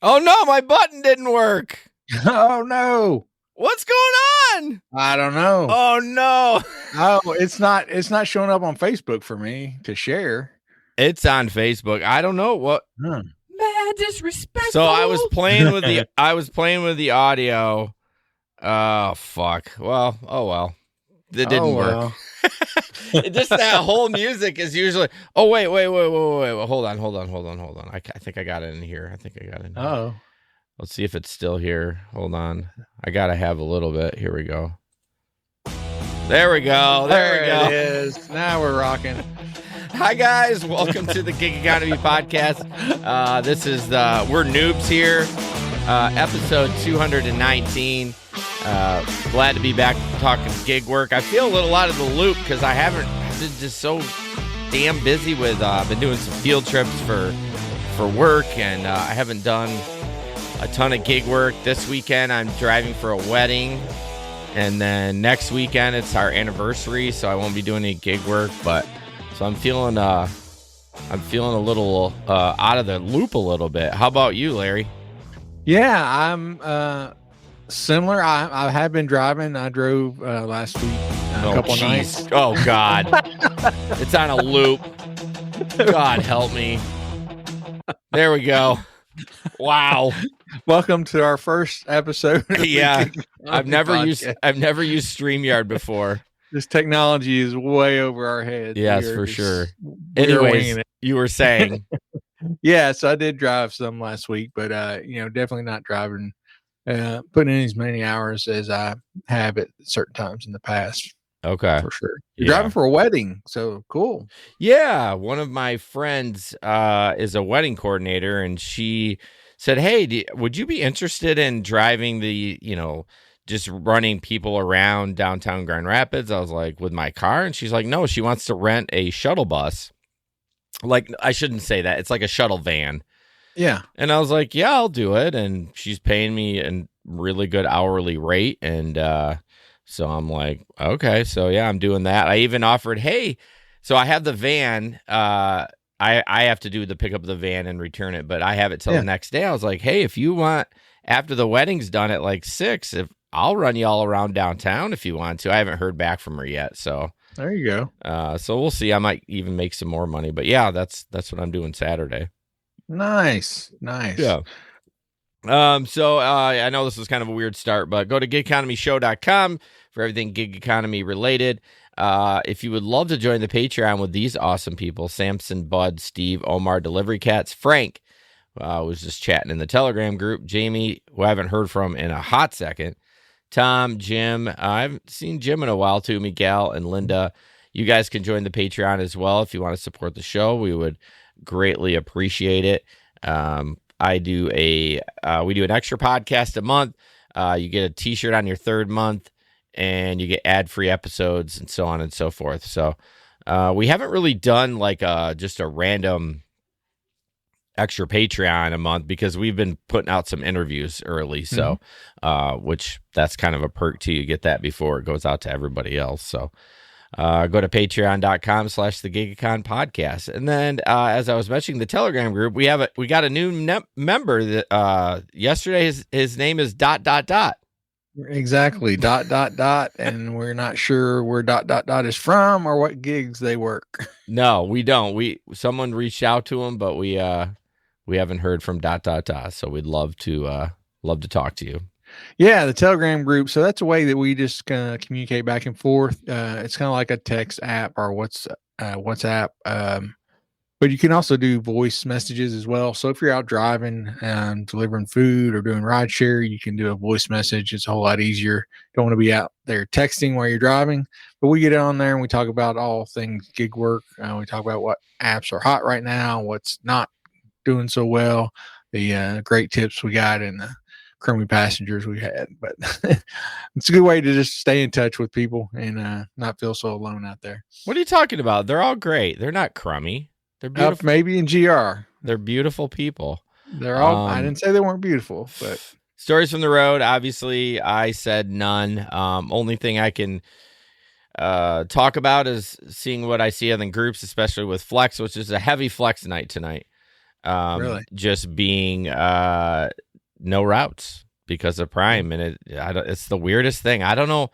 Oh no, my button didn't work. Oh no. What's going on? I don't know. Oh no. Oh, it's not showing up on Facebook for me to share. It's on Facebook. I don't know what. Huh. Mad disrespectful. So I was playing with the audio. Oh fuck. Well, oh well. It didn't work. Just that whole music is usually. Oh wait. Hold on. I think I got it in here. Oh. Let's see if it's still here. Hold on. I gotta have a little bit. Here we go. There we go. There we go. It is. Now we're rocking. Hi guys, welcome to the Gig Economy Podcast. This is we're noobs here. Episode 219. Glad to be back talking gig work. I feel a little out of the loop because I've been just so damn busy with been doing some field trips for work, and I haven't done a ton of gig work. This weekend I'm driving for a wedding, and then next weekend it's our anniversary, so I won't be doing any gig work. But so I'm feeling a little out of the loop a little bit. How about you, Larry? Yeah, I'm similar. I have been driving. I drove last week a couple nights. Oh God, it's on a loop. God help me. There we go. Wow. Welcome to our first episode. Yeah, I've never used StreamYard before. This technology is way over our heads. Yes, for sure. Anyways, you were saying. Yeah, so I did drive some last week, but definitely not driving, putting in as many hours as I have at certain times in the past. Okay, for sure. You're driving for a wedding, so cool. Yeah, one of my friends is a wedding coordinator, and she said, "Hey, would you be interested in driving just running people around downtown Grand Rapids?" I was like, "With my car?" And she's like, "No, she wants to rent a shuttle bus." Like, I shouldn't say that. It's like a shuttle van. Yeah. And I was like, "Yeah, I'll do it." And she's paying me a really good hourly rate, and so I'm like, okay, so yeah, I'm doing that. I even offered, hey, so I have the van. I have to do the pick up the van and return it, but I have it till the next day. I was like, hey, if you want, after the wedding's done at like 6, I'll run you all around downtown if you want to. I haven't heard back from her yet, so there you go. So we'll see. I might even make some more money, but yeah, that's what I'm doing Saturday. Nice. Yeah. So I know this is kind of a weird start, but go to gigeconomyshow.com for everything gig economy related. If you would love to join the Patreon with these awesome people, Samson, Bud, Steve, Omar, Delivery Cats, Frank, was just chatting in the Telegram group, Jamie, who I haven't heard from in a hot second, Tom, Jim, I haven't seen Jim in a while too, Miguel, and Linda. You guys can join the Patreon as well if you want to support the show. We would greatly appreciate it. We do an extra podcast a month. You get a t-shirt on your third month, and you get ad-free episodes and so on and so forth. So we haven't really done like just a random extra Patreon a month because we've been putting out some interviews early. So which that's kind of a perk too. You get that before it goes out to everybody else. So go to patreon.com/the GigEcon podcast. And then as I was mentioning the Telegram group, we got a new member that yesterday his name is ... Exactly. ... And we're not sure where ... is from or what gigs they work. No, we don't. Someone reached out to him, but we haven't heard from ... So we'd love to talk to you. Yeah, the Telegram group. So that's a way that we just communicate back and forth. It's kind of like a text app or WhatsApp. But you can also do voice messages as well. So if you're out driving and delivering food or doing rideshare, you can do a voice message. It's a whole lot easier. Don't want to be out there texting while you're driving. But we get on there and we talk about all things gig work. We talk about what apps are hot right now, what's not doing so well, the great tips we got, and the crummy passengers we had. But it's a good way to just stay in touch with people and not feel so alone out there. What are you talking about? They're all great. They're not crummy. They're beautiful. Maybe in GR. They're beautiful people. They're all. I didn't say they weren't beautiful, but stories from the road. Obviously, I said none. Only thing I can talk about is seeing what I see in the groups, especially with Flex, which is a heavy Flex night tonight. Really? just being no routes because of Prime, and it's the weirdest thing. I don't know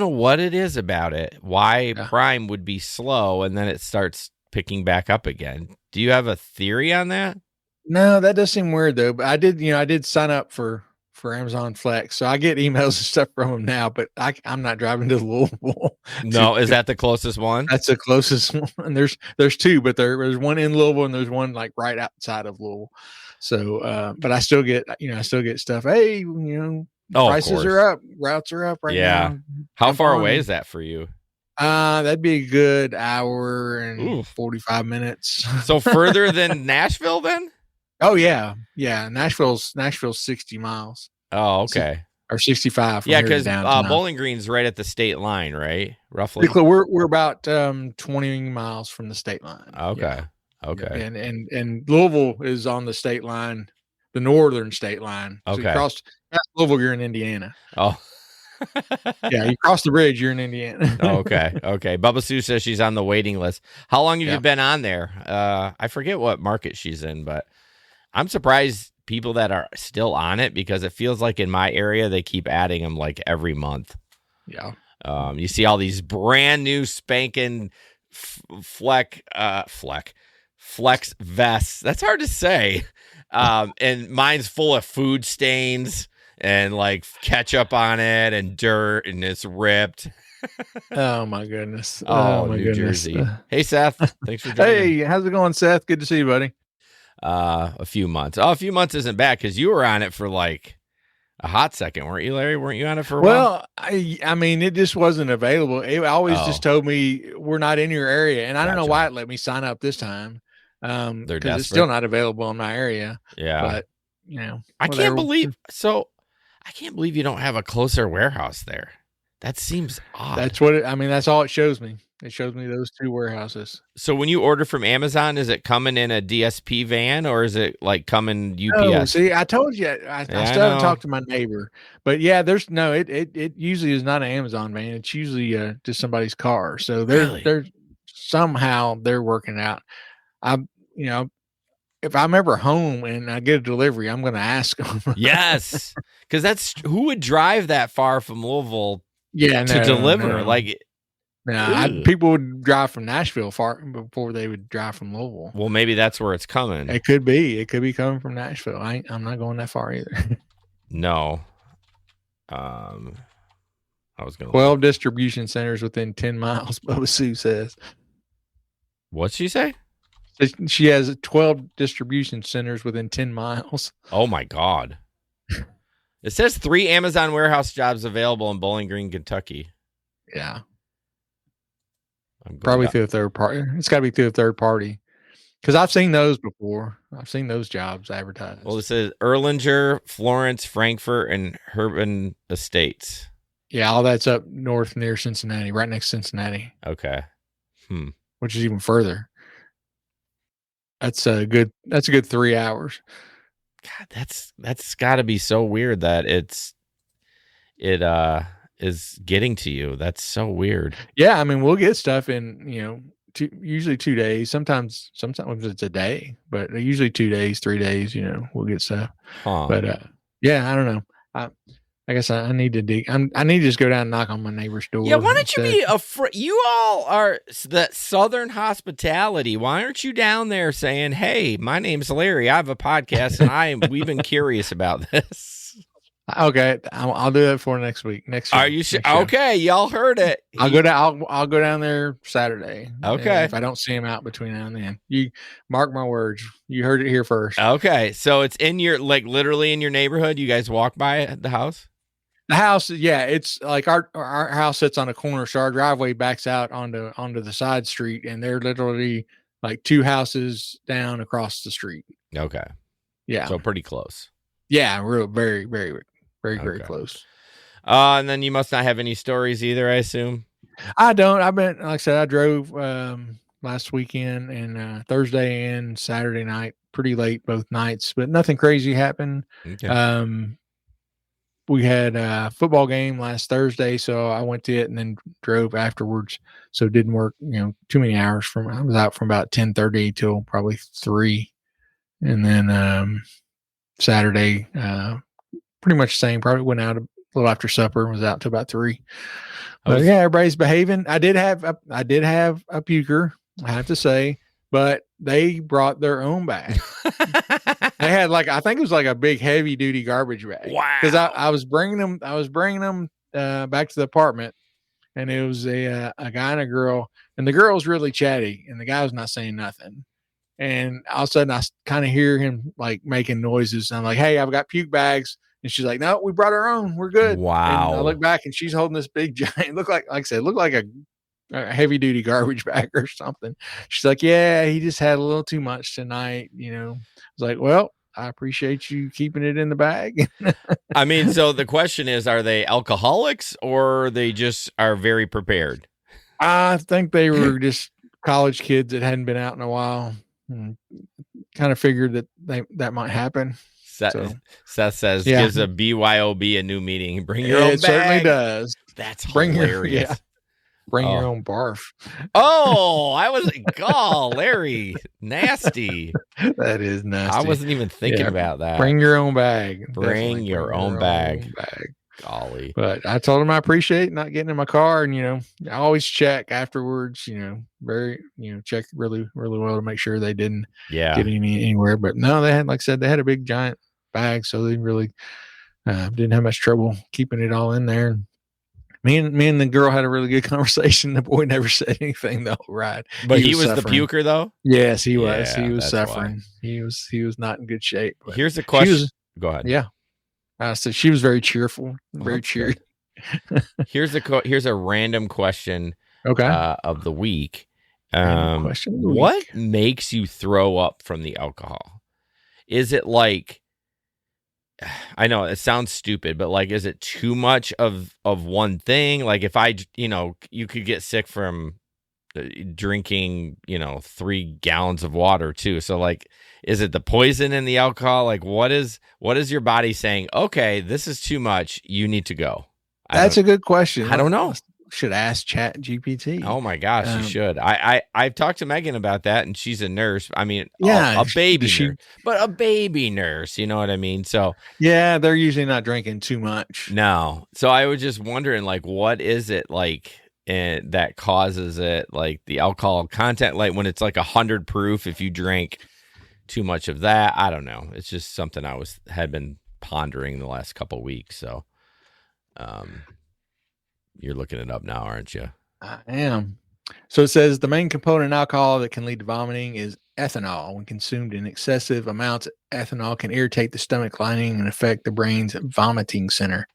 what it is about it. Why Yeah. Prime would be slow and then it starts picking back up again. Do you have a theory on that? No, that does seem weird though. But I did sign up for Amazon Flex, so I get emails and stuff from them now. But I'm not driving to Louisville. No, is that the closest one? That's the closest one. There's two, but there's one in Louisville and there's one like right outside of Louisville. So, but I still get stuff. Hey, Oh, of prices course. are up, routes are up right Yeah. now. How Jump far on. away is that for you? That'd be a good hour and Ooh. 45 minutes. So further than Nashville then? Oh yeah. Nashville's 60 miles Oh, okay. or 65. From Yeah, here to because downtown. Bowling Green's right at the state line, right? Roughly. We're about 20 miles from the state line. Okay. Yeah. Okay. And Louisville is on the state line, the northern state line. So Okay. you cross Louisville, you're in Indiana. Oh. Yeah, you cross the bridge, you're in Indiana. Okay. Okay. Bubba Sue says she's on the waiting list. How long have you been on there? I forget what market she's in, but I'm surprised people that are still on it because it feels like in my area they keep adding them like every month. Yeah. You see all these brand new spanking flex vests. That's hard to say. And mine's full of food stains and like ketchup on it and dirt, and it's ripped. Oh my goodness. Oh, my New goodness. Jersey. Hey, Seth. Thanks for joining. Hey, how's it going, Seth? Good to see you, buddy. A few months. Oh, a few months isn't bad because you were on it for like a hot second, weren't you, Larry? Weren't you on it for a while? Well, I mean, it just wasn't available. It always just told me we're not in your area, and I don't know why it let me sign up this time. Because it's still not available in my area. Yeah, but I can't believe you don't have a closer warehouse there. That seems odd. That's what that's all it shows me. It shows me those two warehouses. So when you order from Amazon, is it coming in a DSP van or is it like coming UPS? Oh, see, I told you, I still haven't talked to my neighbor, but yeah, it usually is not an Amazon van. It's usually just somebody's car. So they're somehow they're working out. If I'm ever home and I get a delivery, I'm going to ask them. Yes. Cause who would drive that far from Louisville to deliver? No. Like, people would drive from Nashville far before they would drive from Louisville. Well, maybe that's where it's coming. It could be coming from Nashville. I'm not going that far either. No. I was going 12 distribution centers within 10 miles, Bubba Sue says. What'd she say? She has 12 distribution centers within 10 miles. Oh my God. It says 3 Amazon warehouse jobs available in Bowling Green, Kentucky. Yeah. Probably through a third party. It's got to be through a third party. Because I've seen those before. I've seen those jobs advertised. Well, it says Erlanger, Florence, Frankfurt, and Herben Estates. Yeah, all that's up north near Cincinnati, right next to Cincinnati. Okay. Which is even further. That's a good 3 hours. God, that's got to be so weird that it is getting to you. That's so weird. Yeah, I mean, we'll get stuff in, usually 2 days. Sometimes it's a day, but usually 2 days, 3 days, we'll get stuff. Huh. But yeah, I don't know. I guess I need to dig. I need to just go down and knock on my neighbor's door. Yeah, why don't you be afraid? You all are that Southern hospitality. Why aren't you down there saying, "Hey, my name's Larry. I have a podcast, and we've been curious about this." Okay, I'll do that for next week. Are you sure? Okay, y'all heard it. I'll go down. I'll go down there Saturday. Okay, if I don't see him out between now and then, you mark my words. You heard it here first. Okay, so it's in your literally in your neighborhood. You guys walk by the house. The house, yeah, it's like our house sits on a corner, so our driveway backs out onto the side street, and they're literally like 2 houses down across the street. Okay, yeah, so pretty close. Yeah, real very, very, very, very close. And then you must not have any stories either, I assume. I don't. I've been, like I said, I drove last weekend and Thursday and Saturday night, pretty late both nights, but nothing crazy happened. Okay. We had a football game last Thursday, so I went to it and then drove afterwards. So it didn't work, too many hours I was out from about 10:30 till probably 3. And then Saturday, pretty much the same. Probably went out a little after supper and was out till about 3. But yeah, everybody's behaving. I did have a puker, I have to say, but they brought their own bag. They had I think it was like a big heavy duty garbage bag. Wow. Because I was bringing them back to the apartment, and it was a guy and a girl, and the girl was really chatty, and the guy was not saying nothing. And all of a sudden, I kind of hear him making noises. I'm like, "Hey, I've got puke bags." And she's like, "No, we brought our own. We're good." Wow. And I look back, and she's holding this big giant, look like I said, look like a heavy duty garbage bag or something. She's like, "Yeah, he just had a little too much tonight." I was like, "Well, I appreciate you keeping it in the bag." I mean, so the question is, are they alcoholics or they just are very prepared? I think they were just college kids that hadn't been out in a while. Kind of figured that might happen. Seth says, gives a BYOB a new meaning. Bring your own bag. It certainly does. That's hilarious. Bring your own barf. Oh, I was Larry, nasty. That is nasty. I wasn't even thinking about that. Bring your own bag. Bring your own bag. Golly. But I told him I appreciate not getting in my car, and I always check afterwards. Very check really really well to make sure they didn't get anywhere. But no, they had, like I said, they had a big giant bag, so they really didn't have much trouble keeping it all in there. Me and the girl had a really good conversation. The boy never said anything though, right? But he was the puker though? Yes, he was. He was suffering. Why. He was not in good shape. Here's a question. Go ahead. Yeah. So she was very cheerful, very cheery. Here's a random question. Okay. Of the week. What makes you throw up from the alcohol? Is it I know it sounds stupid, but is it too much of one thing? If you could get sick from drinking, 3 gallons of water too. So is it the poison in the alcohol? What is your body saying? Okay, this is too much. You need to go. That's a good question. I don't know. Should ask Chat GPT. Oh my gosh, you should. I've talked to Megan about that, and she's a nurse. I mean, a baby nurse, but a baby nurse. You know what I mean? So yeah, they're usually not drinking too much. No. So I was just wondering, what is it that causes it? The alcohol content, when it's 100 proof. If you drink too much of that, I don't know. It's just something I had been pondering the last couple of weeks. So, you're looking it up now, aren't you? I am. So it says the main component in alcohol that can lead to vomiting is ethanol. When consumed in excessive amounts, ethanol can irritate the stomach lining and affect the brain's vomiting center.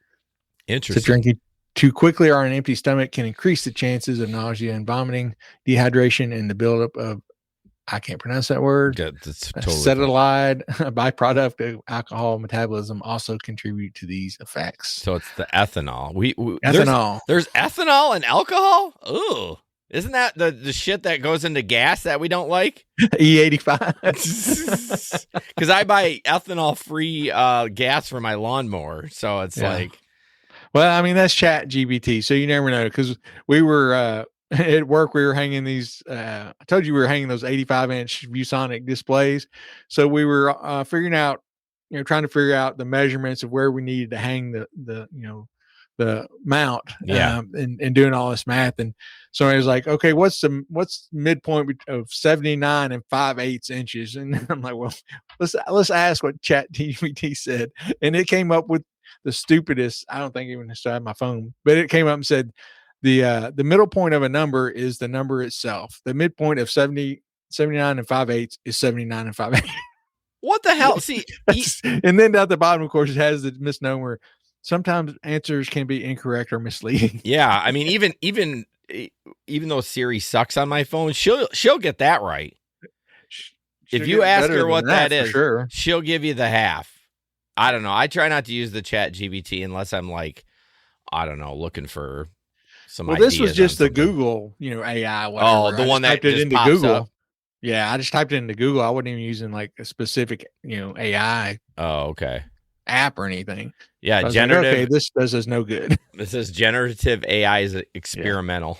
Interesting. So drinking too quickly or on an empty stomach can increase the chances of nausea and vomiting, dehydration, and the buildup of, I can't pronounce that word. That's totally acetylide, a byproduct of alcohol metabolism, also contribute to these effects. So it's the ethanol. Ethanol. There's ethanol in alcohol? Ooh. Isn't that the shit that goes into gas that we don't like? E85. Because I buy ethanol-free gas for my lawnmower. So it's Well, I mean, that's Chat GPT. So you never know. Because we were... at work, we were hanging these. I told you we were hanging those 85-inch ViewSonic displays. So we were figuring out, trying to figure out the measurements of where we needed to hang the mount. And doing all this math. And so I was like, okay, what's midpoint of 79 and 5/8 inches? And I'm like, well, let's ask what Chat GPT said, and it came up with the stupidest. I don't think even I still have my phone, but it came up and said, the middle point of a number is the number itself. The midpoint of 79 and 5/8 is 79 and 5/8. What the hell? See, and then at the bottom, of course, it has the misnomer. Sometimes answers can be incorrect or misleading. Yeah, I mean, even though Siri sucks on my phone, she'll get that right. If you ask her what that is, sure, she'll give you the half. I don't know. I try not to use the Chat GPT unless I'm I don't know, looking for some ideas. This was just the Google, AI. Whatever. Oh, the one that typed it into Google. Up. Yeah, I just typed it into Google. I wasn't even using a specific, AI. Oh, okay. App or anything. Yeah, generative. Okay, this does us no good. This is generative AI is experimental.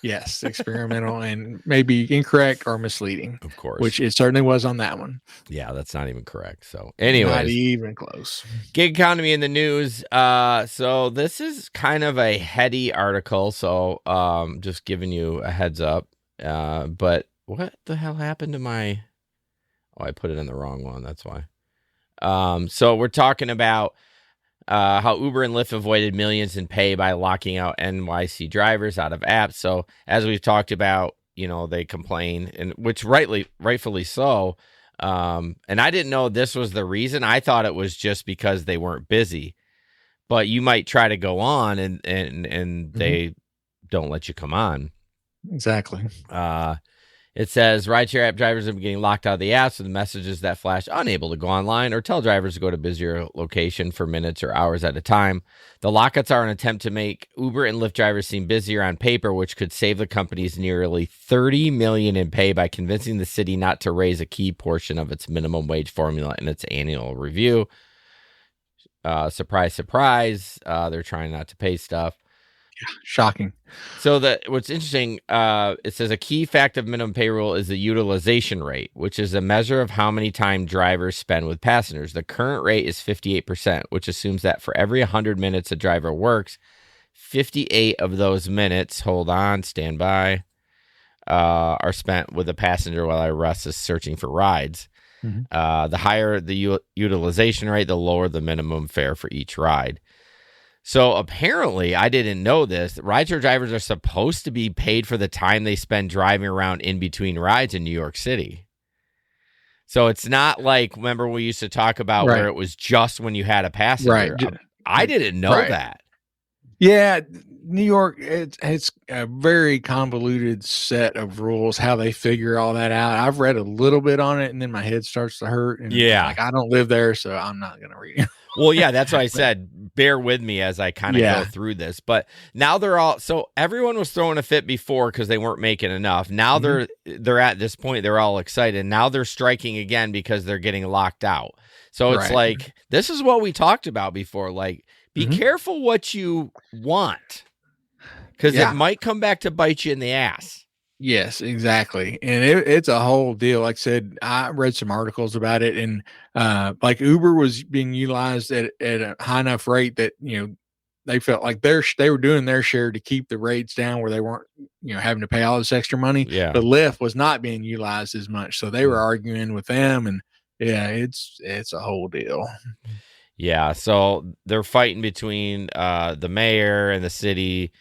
Yes, experimental and maybe incorrect or misleading, Of course. which it certainly was on that one. Yeah, that's not even correct. So, Not anyways, even close. gig economy in the news. So this is kind of a heady article. So, just giving you a heads up. But what the hell happened to my? Oh, I put it in the wrong one. That's why. So we're talking about how Uber and Lyft avoided millions in pay by locking out NYC drivers out of apps. So as we've talked about, they complain, and which rightfully so. And I didn't know this was the reason. I thought it was just because they weren't busy. But you might try to go on, and they don't let you come on. Exactly. It says rideshare app drivers are getting locked out of the apps with messages that flash unable to go online or tell drivers to go to busier location for minutes or hours at a time. The lockouts are an attempt to make Uber and Lyft drivers seem busier on paper, which could save the companies nearly $30 million in pay by convincing the city not to raise a key portion of its minimum wage formula in its annual review. Surprise, surprise. They're trying not to pay stuff. Shocking. So what's interesting, it says a key fact of minimum pay rule is the utilization rate, which is a measure of how many time drivers spend with passengers. The current rate is 58%, which assumes that for every 100 minutes a driver works, 58 of those minutes, hold on, stand by, are spent with a passenger while the rest is searching for rides. The higher the utilization rate, the lower the minimum fare for each ride. So apparently, I didn't know this, rideshare drivers are supposed to be paid for the time they spend driving around in between rides in New York City. So it's not like, remember we used to talk about where it was just when you had a passenger. Right. I didn't know that. Yeah, New York, it's a very convoluted set of rules, how they figure all that out. I've read a little bit on it, and then my head starts to hurt. And I don't live there, so I'm not going to read it. Well, yeah, that's why I said bear with me as I kind of go through this. But now so everyone was throwing a fit before because they weren't making enough. Now they're at this point, they're all excited. Now they're striking again because they're getting locked out. So it's like, this is what we talked about before. Like, be careful what you want, because it might come back to bite you in the ass. Yes, exactly. And it's a whole deal. Like I said, I read some articles about it, and like Uber was being utilized at a high enough rate that, they felt like they were doing their share to keep the rates down where they weren't, having to pay all this extra money. Yeah. But Lyft was not being utilized as much. So they were arguing with them, and it's a whole deal. Yeah. So they're fighting between the mayor and the city.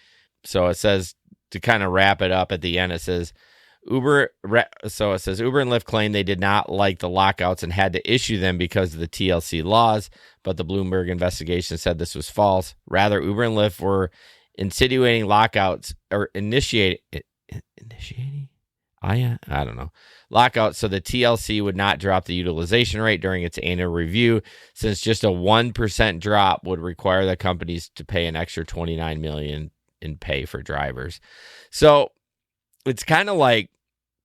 So it says, to kind of wrap it up at the end, it says Uber and Lyft claim they did not like the lockouts and had to issue them because of the TLC laws, but the Bloomberg investigation said this was false. Rather, Uber and Lyft were insinuating lockouts or initiating lockouts so the TLC would not drop the utilization rate during its annual review, since just a 1% drop would require the companies to pay an extra $29 million in pay for drivers. So it's kind of like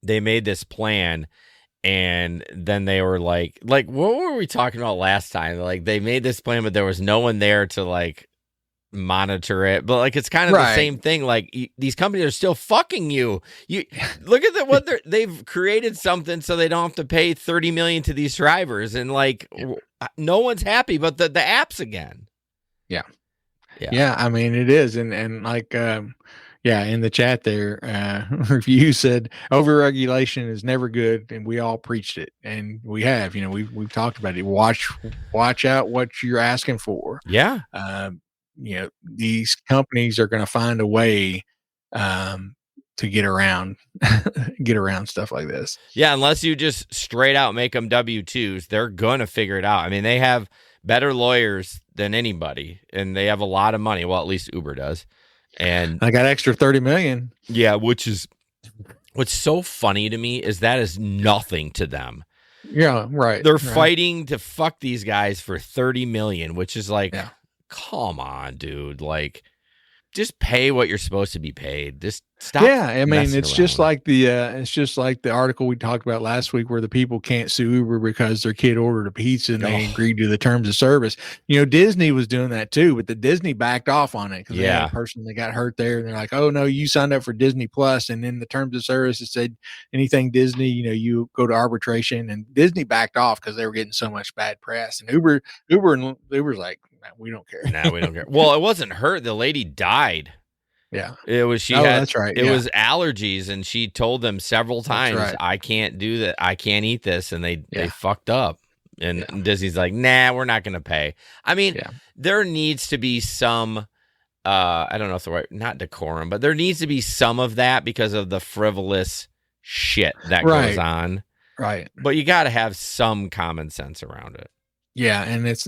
they made this plan, and then they were like what were we talking about last time? Like, they made this plan, but there was no one there to like monitor it. But like, it's kind of the same thing. Like, these companies are still fucking you. You look at they've created something so they don't have to pay $30 million to these drivers, and like no one's happy but the apps again. Yeah, I mean, it is. And like, in the chat there, Review said overregulation is never good, and we all preached it, and we have. We've talked about it. Watch out what you're asking for. Yeah. These companies are going to find a way to get around stuff like this. Yeah, unless you just straight out make them W-2s, they're going to figure it out. I mean, they have better lawyers than anybody, and they have a lot of money. Well, at least Uber does. And I got extra $30 million. Yeah, which is what's so funny to me is that is nothing to them. Yeah, right. They're fighting to fuck these guys for $30 million, which is like, come on, dude. Like, just pay what you're supposed to be paid. Just stop. Yeah, I mean, messing it's just around. like the article we talked about last week where the people can't sue Uber because their kid ordered a pizza and they Oh, agreed to the terms of service. Disney was doing that too, but the Disney backed off on it because they had a yeah. person that got hurt there, and they're like, "Oh no, you signed up for Disney Plus, and in the terms of service it said anything Disney, you go to arbitration." And Disney backed off because they were getting so much bad press. And Uber's like, "Nah, we don't care." No, we don't care. Well, it wasn't her. The lady died. Yeah. It was Oh, that's right. it Yeah, was allergies, and she told them several that's times, right. I can't do that. I can't eat this, and they Yeah. fucked up. And Yeah. Disney's like, nah, we're not gonna pay. I mean, Yeah. there needs to be some I don't know if the right, not decorum, but there needs to be some of that because of the frivolous shit that goes Right. on. Right. But you got to have some common sense around it. Yeah, and it's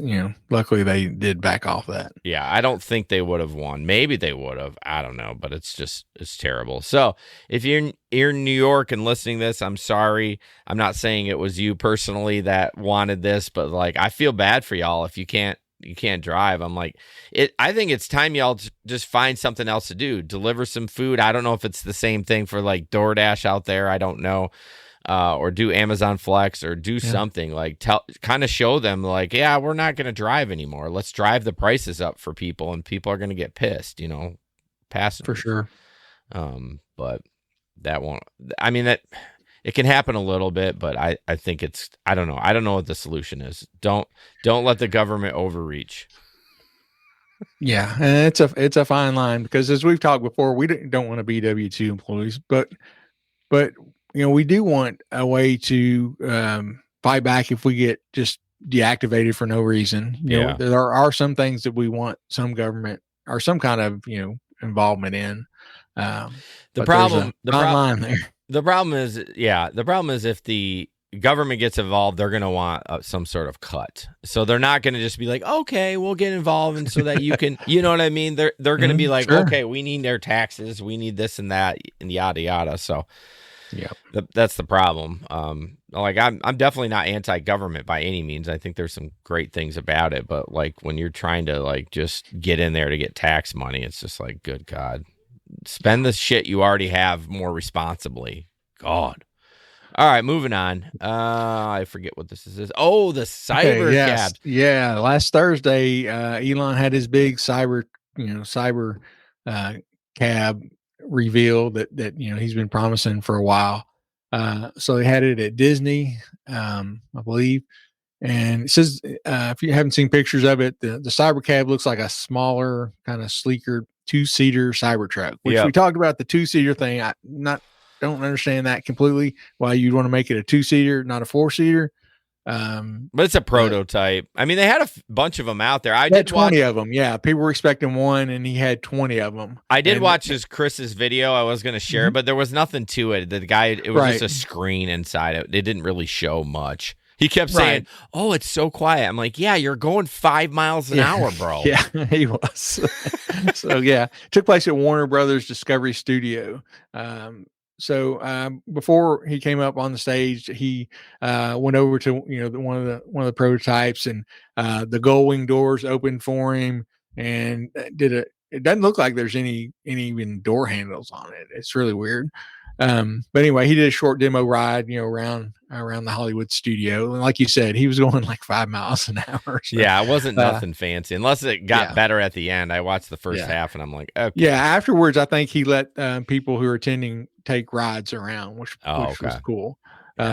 luckily they did back off that. Yeah, I don't think they would have won. Maybe they would have. I don't know, but it's terrible. So if you're in New York and listening to this, I'm sorry. I'm not saying it was you personally that wanted this, but like I feel bad for y'all if you can't drive. I'm like I think it's time y'all just find something else to do. Deliver some food. I don't know if it's the same thing for like DoorDash out there. I don't know. Or do Amazon Flex or do something like kind of show them like, yeah, we're not going to drive anymore. Let's drive the prices up for people, and people are going to get pissed, passengers. For sure. But that won't, I mean, that it can happen a little bit, but I think I don't know. I don't know what the solution is. Don't let the government overreach. Yeah, and it's a fine line because as we've talked before, we don't want to be W-2 employees, but we do want a way to fight back if we get just deactivated for no reason. There are some things that we want some government or some kind of involvement in. The problem is if the government gets involved, they're going to want some sort of cut. So they're not going to just be like, okay, we'll get involved, and so that you can, you know what I mean? They're going to be like, sure. Okay, we need their taxes, we need this and that, and yada yada. So yeah, that's the problem. Like I'm definitely not anti-government by any means. I think there's some great things about it, but like when you're trying to like just get in there to get tax money, it's just like, good God, spend the shit you already have more responsibly. God. All right, moving on. I forget what this is. Oh, the cyber cab. Yeah, last Thursday, Elon had his big cyber cab reveal that he's been promising for a while. So they had it at Disney, I believe, and it says if you haven't seen pictures of it, the cyber cab looks like a smaller, kind of sleeker 2-seater Cybertruck. Which we talked about the 2-seater thing. I don't understand that completely. Why you'd want to make it a 2-seater, not a 4-seater. But it's a prototype. I mean, they had a bunch of them out there. I did 20 of them. Yeah, people were expecting one, and he had 20 of them. I did watch Chris's video. I was going to share, but there was nothing to it. The guy, it was just a screen inside it. It didn't really show much. He kept saying, "Oh, it's so quiet." I'm like, "Yeah, you're going 5 miles an hour, bro." Yeah, he was. So yeah, it took place at Warner Brothers Discovery Studio. So before he came up on the stage, he went over to one of the prototypes, and the gull wing doors opened for him, and it doesn't look like there's any even door handles on it. It's really weird. But anyway, he did a short demo ride, around the Hollywood studio, and like you said, he was going like 5 miles an hour. So, yeah, it wasn't nothing fancy, unless it got better at the end. I watched the first half, and I'm like, okay. Yeah, afterwards, I think he let people who were attending take rides around, which was cool,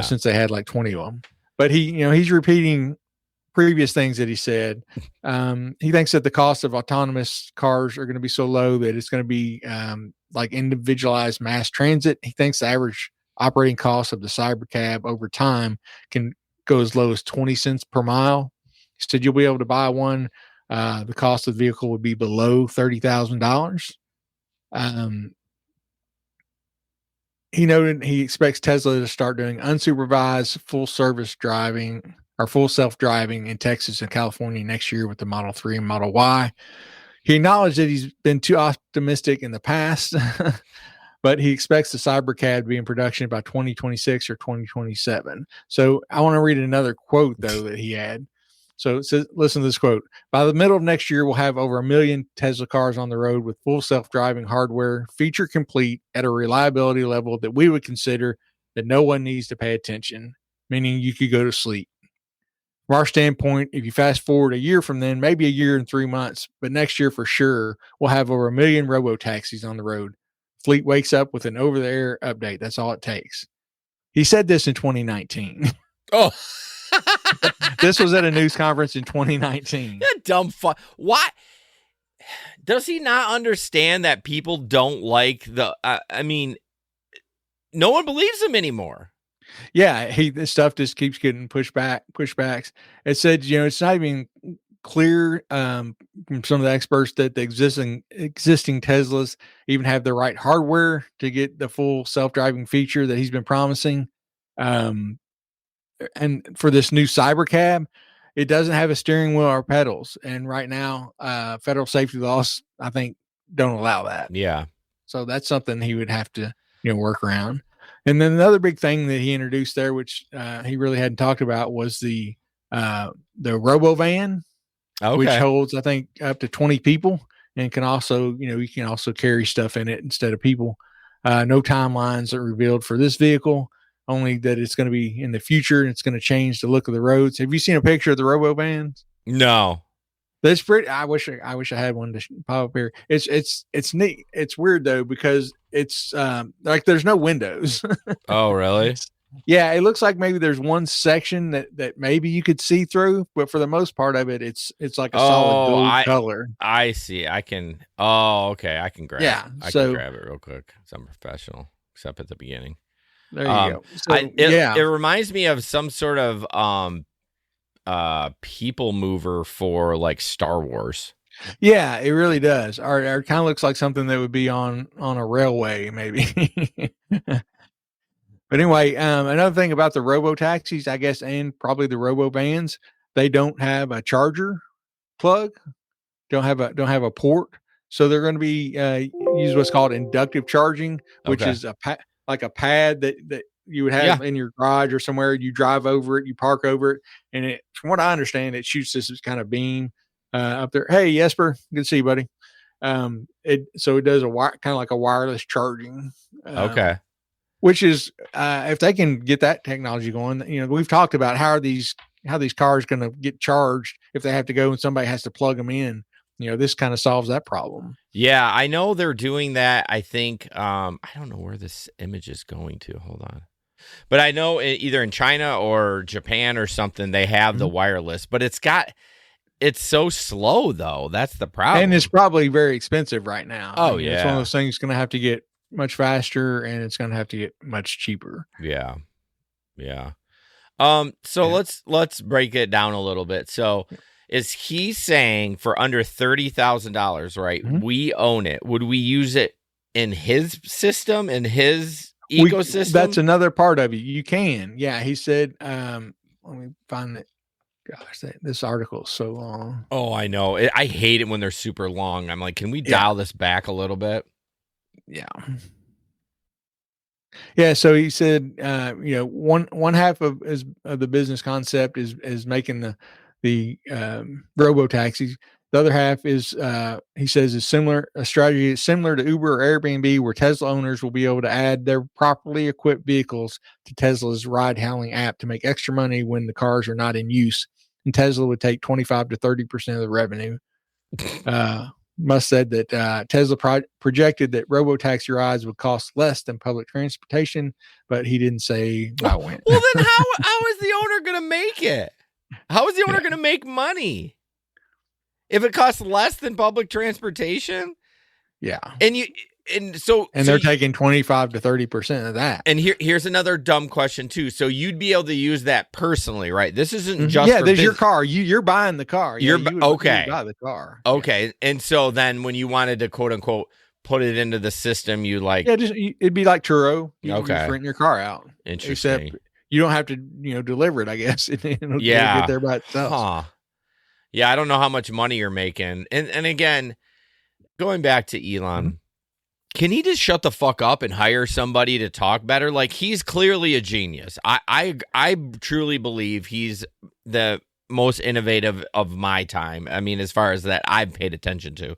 since they had like 20 of them. But he's repeating previous things that he said. He thinks that the cost of autonomous cars are going to be so low that it's going to be like individualized mass transit. He thinks the average operating cost of the Cybercab over time can go as low as 20 cents per mile. He said you'll be able to buy one. The cost of the vehicle would be below $30,000. He noted he expects Tesla to start doing unsupervised full self-driving in Texas and California next year with the Model 3 and Model Y. He acknowledged that he's been too optimistic in the past, but he expects the Cybercab to be in production by 2026 or 2027. So I want to read another quote, though, that he had. So it says, listen to this quote. By the middle of next year, we'll have over 1 million Tesla cars on the road with full self-driving hardware, feature complete at a reliability level that we would consider that no one needs to pay attention, meaning you could go to sleep. From our standpoint, if you fast forward a year from then, maybe a year and 3 months, but next year for sure, we'll have over 1 million robo-taxis on the road. Fleet wakes up with an over-the-air update. That's all it takes. He said this in 2019. Oh, This was at a news conference in 2019. that dumb fuck. Why does he not understand that people don't like the? I mean, no one believes him anymore. Yeah, this stuff just keeps getting pushbacks. It said, it's not even clear from some of the experts that the existing Teslas even have the right hardware to get the full self-driving feature that he's been promising. And for this new Cybercab, it doesn't have a steering wheel or pedals. And right now, federal safety laws, I think, don't allow that. Yeah. So that's something he would have to, work around. And then another big thing that he introduced there, which he really hadn't talked about, was the robo van, which holds, I think, up to 20 people and can also, you can also carry stuff in it instead of people. No timelines are revealed for this vehicle, only that it's going to be in the future and it's going to change the look of the roads. Have you seen a picture of the robo vans? No. That's pretty. I wish I had one to pop up here. It's neat. It's weird though, because it's like there's no windows. Oh, really? Yeah, it looks like maybe there's one section that maybe you could see through, but for the most part of it, it's like a solid gold color. I see. I can. Oh, okay. I can grab. Yeah, I can grab it real quick. I'm professional, except at the beginning. There you go. So, it reminds me of some sort of people mover for like Star Wars. Yeah, it really does. Or it kind of looks like something that would be on a railway, maybe. But anyway, another thing about the robo taxis, I guess, and probably the robo vans, they don't have a charger plug, don't have a port, so they're going to be use what's called inductive charging, which is like a pad that you would have in your garage or somewhere. You drive over it, you park over it, and it, from what I understand, it shoots this kind of beam up there. Hey, Jesper, good to see you, buddy. It does a kind of like a wireless charging. Which is, if they can get that technology going, we've talked about how these cars going to get charged if they have to go and somebody has to plug them in. This kind of solves that problem. Yeah, I know they're doing that. I think, I don't know where this image is going to. Hold on. But I know either in China or Japan or something, they have the wireless, but it's so slow though. That's the problem. And it's probably very expensive right now. Oh, yeah. It's one of those things going to have to get much faster and it's going to have to get much cheaper. Yeah. So let's break it down a little bit. So is he saying for under $30,000, right? Mm-hmm. We own it. Would we use it in his system, in his ecosystem? That's another part of it. You can. Yeah. He said, let me find it. Gosh, this article is so long. Oh, I know. I hate it when they're super long. I'm like, can we dial this back a little bit? Yeah. So he said, one half of the business concept is making the robo taxis. The other half is, he says, a strategy similar to Uber or Airbnb, where Tesla owners will be able to add their properly equipped vehicles to Tesla's ride-hailing app to make extra money when the cars are not in use. And Tesla would take 25 to 30% of the revenue. Musk said that Tesla projected that robo-taxi rides would cost less than public transportation, but he didn't say by when. Well, then how is the owner going to make it? How is the owner going to make money if it costs less than public transportation? Yeah, and they're taking 25 to 30% of that. And here's another dumb question too. So you'd be able to use that personally, right? This isn't just this is your car. You're buying the car. You would buy the car. Okay, and so then when you wanted to quote unquote put it into the system, it'd be like Turo. Just renting your car out. Interesting. Except you don't have to deliver it. I guess it'll get there by itself. Huh. Yeah, I don't know how much money you're making. And again, going back to Elon. Can he just shut the fuck up and hire somebody to talk better? Like, he's clearly a genius. I truly believe he's the most innovative of my time. I mean, as far as that I've paid attention to.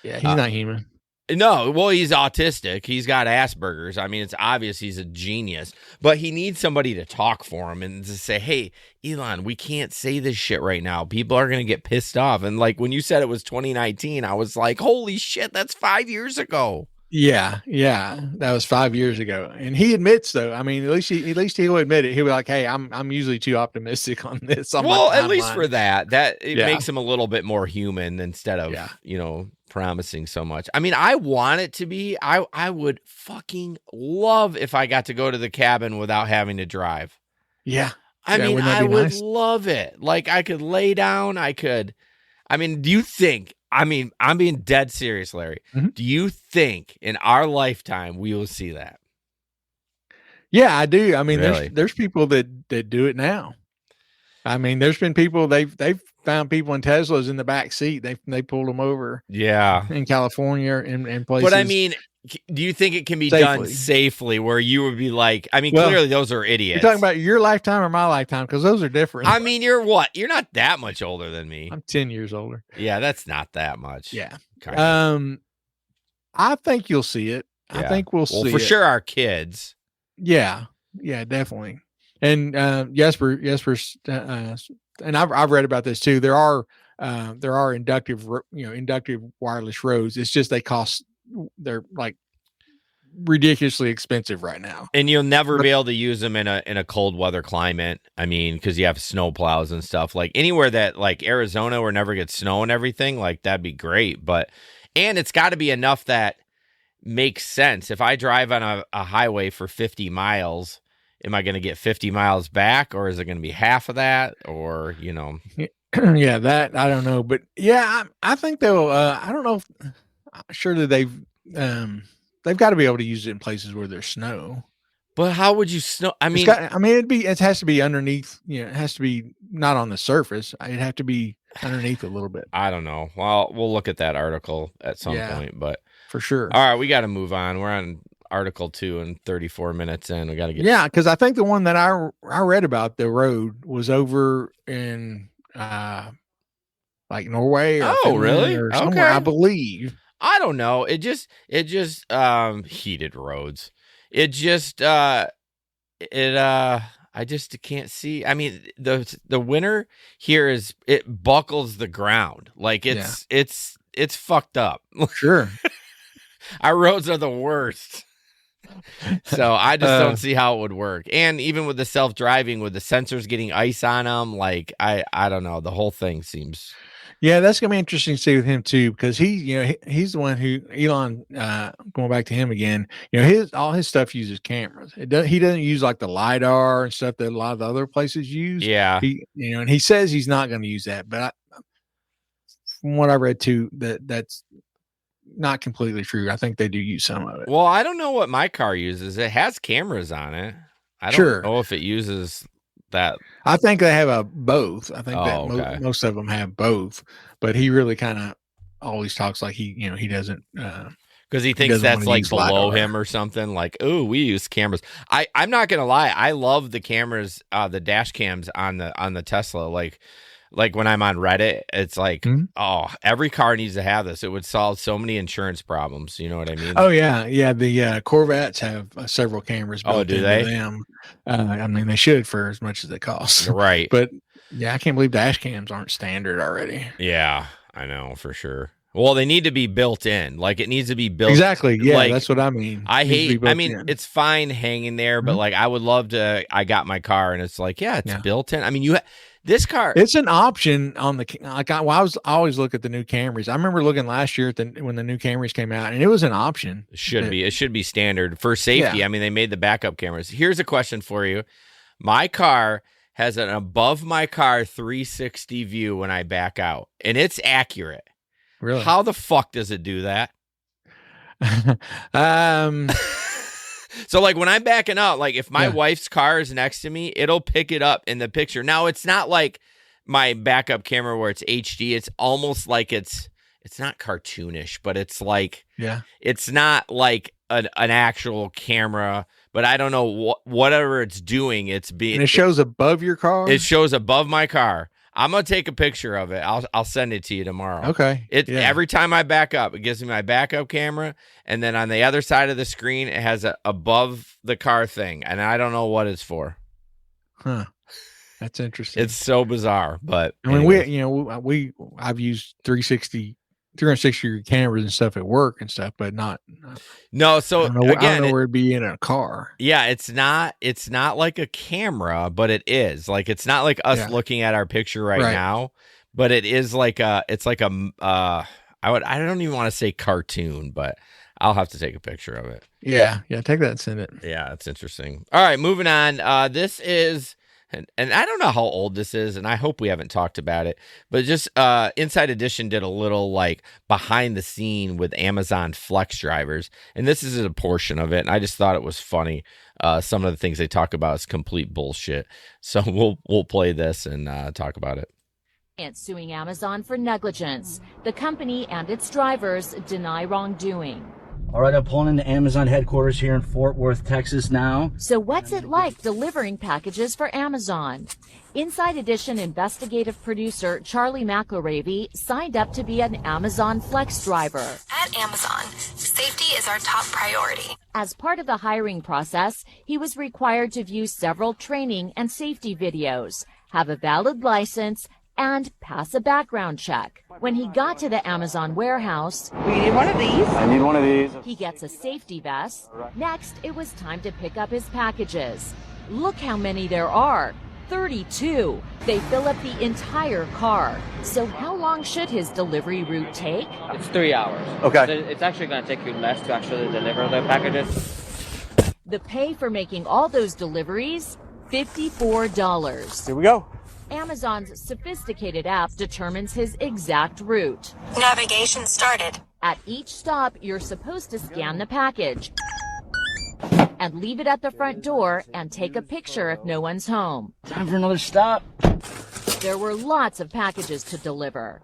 Yeah, he's not human. No, well, he's autistic. He's got Asperger's. I mean, it's obvious he's a genius, but he needs somebody to talk for him and to say, hey, Elon, we can't say this shit right now. People are going to get pissed off. And like when you said it was 2019, I was like, holy shit, that's 5 years ago. Yeah, that was 5 years ago, and he admits though. I mean, at least he'll admit it. He'll be like, "Hey, I'm usually too optimistic on this." Well, at least for that it Yeah. makes him a little bit more human instead of promising so much. I mean, I want it to be. I would fucking love if I got to go to the cabin without having to drive. Yeah, I mean, I would nice? love it. Like I could lay down. I mean, do you think? I mean, I'm being dead serious, Larry. Mhm. Do you think in our lifetime we will see that? Yeah, I do. I mean, Really? there's people that do it now. I mean, there's been people they've found people in Teslas in the back seat. They pulled them over. Yeah, in California and places. But I mean, do you think it can be done safely where you would be like, I mean, clearly those are idiots. You're talking about your lifetime or my lifetime? Because those are different. I mean, you're what? You're not that much older than me. I'm 10 years older. Yeah, that's not that much. Yeah. Kind of. I think you'll see it. Yeah. I think we'll see it. For sure our kids. Yeah. Yeah, definitely. And Jesper's and I've read about this too. There are inductive wireless roads. It's just they're like ridiculously expensive right now. And you'll never be able to use them in a cold weather climate. I mean, because you have snow plows and stuff. Like anywhere that like Arizona where never gets snow and everything, like that'd be great. And it's got to be enough that makes sense. If I drive on a highway for 50 miles, am I going to get 50 miles back, or is it going to be half of that, or Yeah, that I don't know, but yeah, I think they'll. I don't know. Surely they've got to be able to use it in places where there's snow. But how would you snow? I mean, it has to be underneath. It has to be not on the surface. It'd have to be underneath a little bit. I don't know. Well, we'll look at that article at some point, but for sure. All right, we got to move on. We're on Article 2 and 34 minutes in. We got to get. Yeah, because I think the one that I read about the road was over in like Norway. Or Finland really? Or somewhere, I believe. I don't know. It just heated roads. It just I just can't see. I mean, the winter here it buckles the ground. Like it's fucked up. Sure. Our roads are the worst. So I just don't see how it would work. And even with the self-driving, with the sensors getting ice on them, like I don't know. The whole thing seems. Yeah, that's gonna be interesting to see with him too, because he's the one who Elon. Going back to him again, all his stuff uses cameras. He doesn't use like the LiDAR and stuff that a lot of the other places use. Yeah, and he says he's not going to use that, but from what I read too, that's not completely true. I think they do use some of it. Well, I don't know what my car uses. It has cameras on it. I don't know if it uses that. I think they have both. I think most of them have both, but he really kind of always talks like he doesn't because he thinks that's like below him or something. Like, oh, we use cameras. I'm not gonna lie. I love the cameras, the dash cams on the Tesla. Like when I'm on Reddit, it's like, oh, every car needs to have this. It would solve so many insurance problems. You know what I mean? Oh yeah. The Corvettes have several cameras. Oh, do they? Them. I mean, they should for as much as they cost. Right. But yeah, I can't believe dash cams aren't standard already. Yeah, I know for sure. Well, they need to be built in. Like it needs to be built. Exactly. Yeah, that's what I mean. It's fine hanging there, but like I would love to. I got my car, and it's like, it's built in. I mean, this car. It's an option on the. I always look at the new Camrys. I remember looking last year when the new Camrys came out, and it was an option. It should be standard for safety. Yeah. I mean, they made the backup cameras. Here's a question for you. My car has an above my car 360 view when I back out, and it's accurate. Really? How the fuck does it do that? So like when I'm backing out, like if my wife's car is next to me, it'll pick it up in the picture. Now it's not like my backup camera where it's HD. It's almost like it's not cartoonish, but it's like it's not like an actual camera. But I don't know whatever it's doing. And it shows above your car. It shows above my car. I'm gonna take a picture of it. I'll send it to you tomorrow. Okay. Every time I back up, it gives me my backup camera, and then on the other side of the screen, it has a above the car thing, and I don't know what it's for. Huh. That's interesting. It's so bizarre, but I mean, I've used 360 cameras and stuff at work and stuff, but not. No, so I don't know again, where it'd be in a car. Yeah, it's not like a camera, but it is. Like it's not like us looking at our picture right now, but it is like I don't even want to say cartoon, but I'll have to take a picture of it. Yeah, take that and send it. Yeah, it's interesting. All right, moving on. This is and I don't know how old this is, and I hope we haven't talked about it, but just Inside Edition did a little like behind the scene with Amazon Flex drivers, and this is a portion of it, and I just thought it was funny. Some of the things they talk about is complete bullshit, so we'll play this and talk about it. Suing Amazon for negligence. The company and its drivers deny wrongdoing. All right, I'm pulling into Amazon headquarters here in Fort Worth, Texas now. So what's it like delivering packages for Amazon? Inside Edition investigative producer Charlie McElravy signed up to be an Amazon Flex driver. At Amazon, safety is our top priority. As part of the hiring process, he was required to view several training and safety videos, have a valid license, and pass a background check. When he got to the Amazon warehouse, we need one of these. I need one of these. He gets a safety vest. Next, it was time to pick up his packages. Look how many there are. 32. They fill up the entire car. So how long should his delivery route take? It's 3 hours. Okay. So it's actually going to take you less to actually deliver the packages. The pay for making all those deliveries? $54. Here we go. Amazon's sophisticated app determines his exact route. Navigation started. At each stop, you're supposed to scan the package and leave it at the front door and take a picture if no one's home. Time for another stop. There were lots of packages to deliver,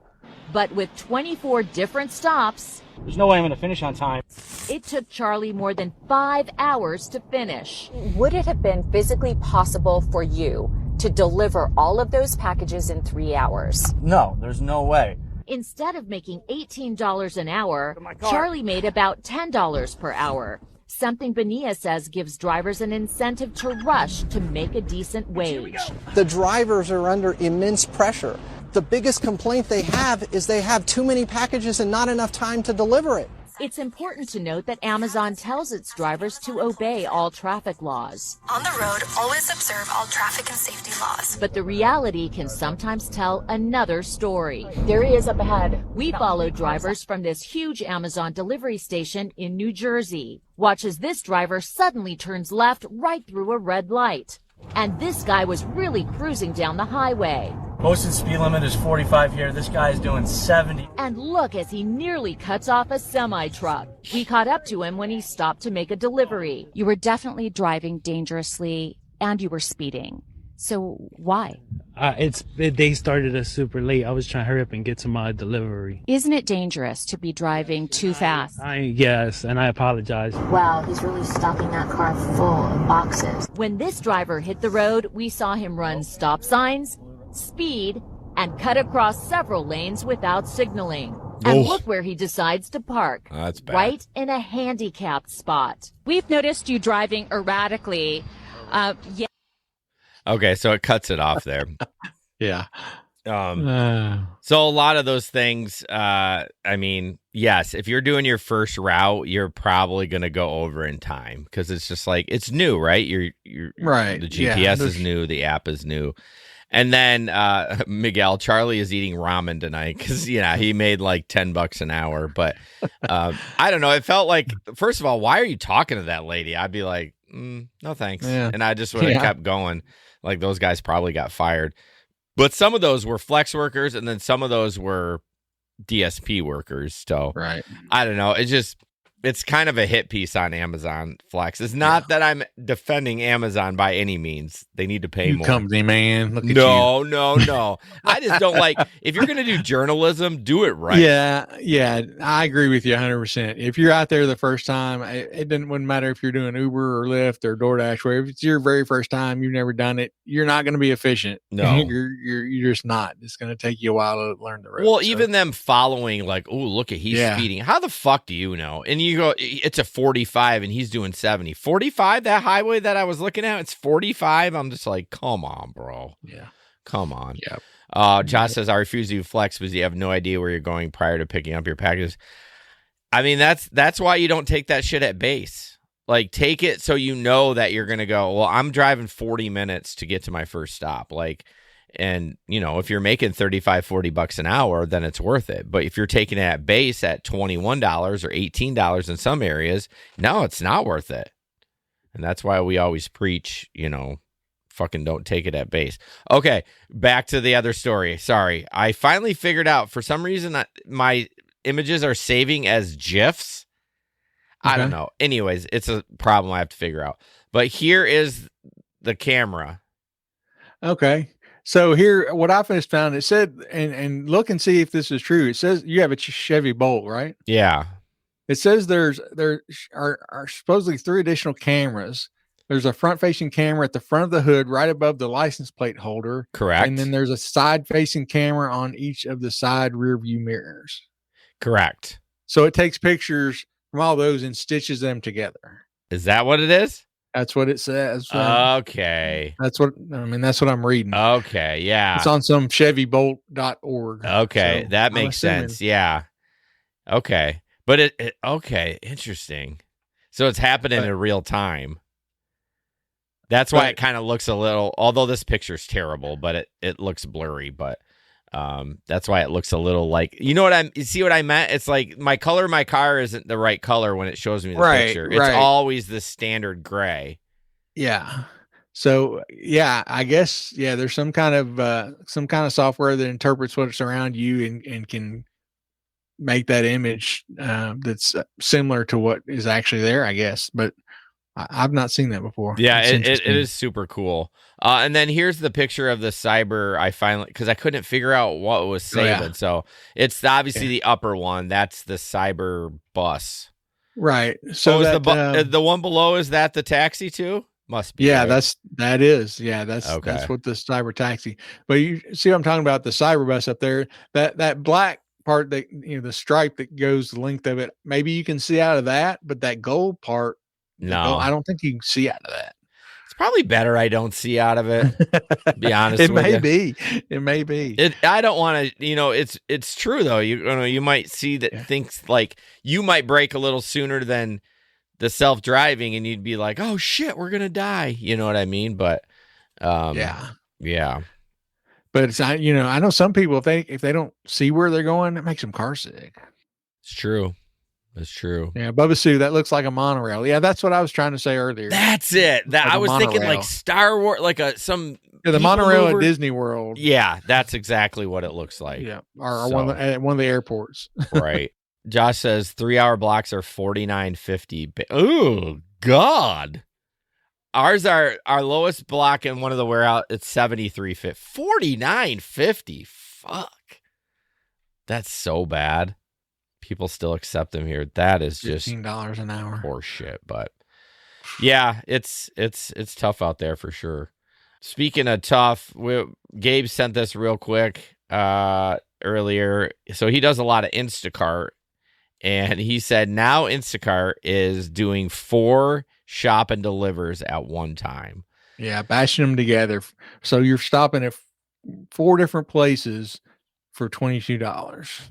but with 24 different stops, there's no way I'm going to finish on time. It took Charlie more than 5 hours to finish. Would it have been physically possible for you to deliver all of those packages in 3 hours? No, there's no way. Instead of making $18 an hour, Charlie made about $10 per hour. Something Bonilla says gives drivers an incentive to rush to make a decent wage. The drivers are under immense pressure. The biggest complaint they have is they have too many packages and not enough time to deliver it. It's important to note that Amazon tells its drivers to obey all traffic laws. On the road, always observe all traffic and safety laws. But the reality can sometimes tell another story. There he is up ahead. We followed drivers from this huge Amazon delivery station in New Jersey. Watch as this driver suddenly turns left right through a red light. And this guy was really cruising down the highway. Posted speed limit is 45 here. This guy is doing 70. And look as he nearly cuts off a semi-truck. We caught up to him when he stopped to make a delivery. You were definitely driving dangerously and you were speeding. So why? They started us super late. I was trying to hurry up and get to my delivery. Isn't it dangerous to be driving too fast? Yes, and I apologize. Wow, he's really stopping that car full of boxes. When this driver hit the road, we saw him run stop signs, speed, and cut across several lanes without signaling. And look where he decides to park. That's bad. Right in a handicapped spot. We've noticed you driving erratically. Okay, so it cuts it off there. Yeah. So a lot of those things, I mean, yes, if you're doing your first route, you're probably going to go over in time because it's just like, it's new, right? You're right. The GPS is new. The app is new. And then Miguel, Charlie is eating ramen tonight because, he made like $10 an hour. But I don't know. It felt like, first of all, why are you talking to that lady? I'd be like, no, thanks. Yeah. And I just would have kept going. Like those guys probably got fired. But some of those were flex workers, and then some of those were DSP workers. So right. I don't know. It's just it's kind of a hit piece on Amazon Flex. It's not that I'm defending Amazon by any means. They need to pay more. Company man, look at you. No. I just don't like, if you're going to do journalism, do it right. Yeah, I agree with you 100%. If you're out there the first time, wouldn't matter if you're doing Uber or Lyft or DoorDash, where if it's your very first time, you've never done it, you're not going to be efficient. No, you're just not. It's going to take you a while to learn the ropes. Well, even them following, like, oh, look at he's speeding. How the fuck do you know? And you go, it's a 45 and he's doing 70. 45, that highway that I was looking at, it's 45. I'm just like, come on, bro. Yeah. Come on. Yeah. Josh says, I refuse to flex because you have no idea where you're going prior to picking up your packages. I mean, that's why you don't take that shit at base. Like, take it so you know that you're going to go, well, I'm driving 40 minutes to get to my first stop. Like, and, you know, if you're making $35-$40 an hour, then it's worth it. But if you're taking it at base at $21 or $18 in some areas, no, it's not worth it. And that's why we always preach, you know, fucking don't take it at base. Okay, back to the other story. Sorry. I finally figured out, for some reason, my images are saving as GIFs. I don't know. Anyways, it's a problem I have to figure out. But here is the camera. Okay. So here, what I just found, it said, and look and see if this is true. It says you have a Chevy Bolt, right? Yeah. It says there are supposedly 3 additional cameras. There's a front-facing camera at the front of the hood, right above the license plate holder. Correct. And then there's a side-facing camera on each of the side rear view mirrors. Correct. So it takes pictures from all those and stitches them together. Is that what it is? That's what it says. Okay. That's what I'm reading. Okay. Yeah. It's on some ChevyBolt.org. Okay. So that makes sense. Yeah. Okay. But okay. Interesting. So it's happening in real time. That's why it kind of looks a little, although this picture's terrible, but it looks blurry, but that's why it looks a little like, you see what I meant? It's like my color of my car isn't the right color when it shows me the picture. It's always the standard gray. Yeah. So I guess, there's some kind of software that interprets what's around you and can make that image that's similar to what is actually there, I guess. But I've not seen that before. Yeah, it is super cool. And then here's the picture of the Cyber. I finally, because I couldn't figure out what was saving. So it's obviously the upper one. That's the Cyber bus. Right. So the one below, is that the taxi too? Must be. Yeah, right? that's what the Cyber taxi. But you see what I'm talking about? The Cyber bus up there, that black part, that, you know, the stripe that goes the length of it, maybe you can see out of that, but that gold part, no, I don't think you can see out of that. It's probably better I don't see out of it. Be honest with you. It may be. I don't want to, you know, it's true though. You know, you might see that things like you might break a little sooner than the self-driving and you'd be like, oh shit, we're going to die. You know what I mean? But yeah. But it's, I know some people, if they don't see where they're going, it makes them car sick. It's true. It's true. Yeah, Bubba Sue, that looks like a monorail. Yeah, that's what I was trying to say earlier. That's it. That I was thinking like Star Wars, like the monorail at Disney World. Yeah, that's exactly what it looks like. Yeah, or one of the airports. Right. Josh says 3-hour blocks are $49.50. Oh God. Ours are our lowest block in one of the warehouse. It's $73.50. $49.50. Fuck. That's so bad. People still accept them here. That is just $15 an hour. Horseshit. But yeah, it's tough out there for sure. Speaking of tough, Gabe sent this real quick earlier. So he does a lot of Instacart, and he said now Instacart is doing 4 shop and delivers at one time. Yeah, bashing them together. So you're stopping at 4 different places for $22.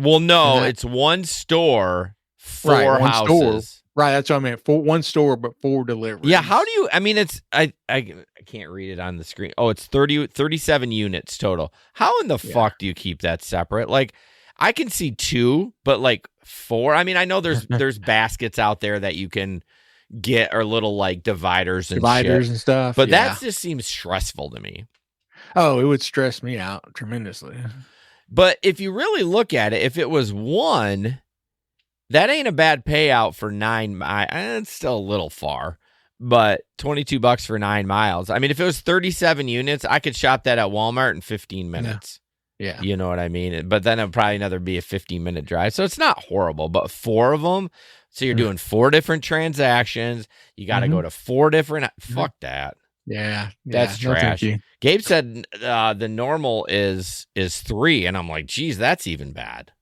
Well, no, it's one store, 4 houses. Store. Right, that's what I meant. One store, but 4 deliveries. Yeah, how do you? I mean, it's I can't read it on the screen. Oh, it's 37 units total. How in the fuck do you keep that separate? Like, I can see 2, but like 4. I mean, I know there's baskets out there that you can get, or little like dividers and stuff. But that just seems stressful to me. Oh, it would stress me out tremendously. But if you really look at it, if it was 1, that ain't a bad payout for 9 miles. It's still a little far, but $22 for 9 miles. I mean, if it was 37 units, I could shop that at Walmart in 15 minutes. Yeah. You know what I mean? But then it'd probably another be a 15-minute drive. So it's not horrible, but 4 of them. So you're doing 4 different transactions. You got to go to 4 different. Fuck that. Yeah. That's no, thank trash. you. Gabe said the normal is 3. And I'm like, geez, that's even bad.